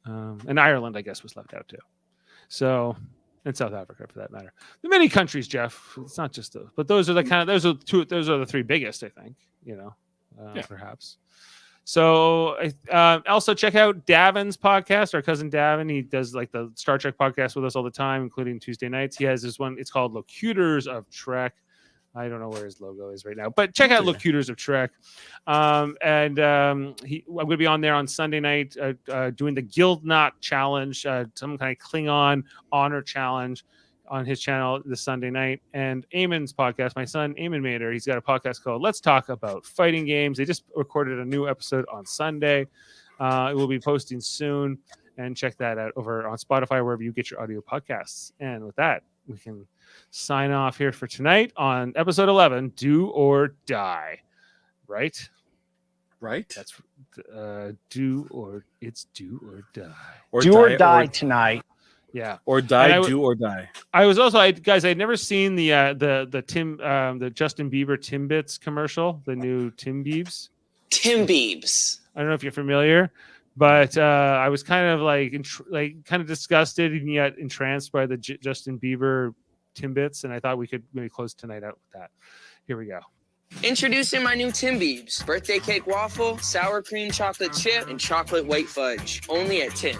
And Ireland, I guess, was left out too. So... and South Africa, for that matter. The many countries, Jeff. It's not just those, but those are the 3 biggest, I think. Perhaps. So also check out Davin's podcast. Our cousin Davin, he does like the Star Trek podcast with us all the time, including Tuesday nights. He has this one. It's called Locutors of Trek. I don't know where his logo is right now, but check out Locutors of Trek. I'm going to be on there on Sunday night doing the Guild Knot Challenge, some kind of Klingon honor challenge on his channel this Sunday night. And Eamon's podcast, my son Eamon Mader, he's got a podcast called Let's Talk About Fighting Games. They just recorded a new episode on Sunday. It will be posting soon, and check that out over on Spotify, wherever you get your audio podcasts. And with that, we can sign off here for tonight on episode 11, Do or Die. Right? That's do or die. Do or die tonight. Yeah. Or die, do or die. I was also, guys, I'd never seen the Justin Bieber Timbits commercial, the new Tim Biebs. Tim Biebs. I don't know if you're familiar, but I was kind of like kind of disgusted and yet entranced by the Justin Bieber Timbits, and I thought we could maybe close tonight out with that. Here we go. Introducing my new Tim Biebs. Birthday cake waffle, sour cream chocolate chip, and chocolate white fudge. Only at Tim's.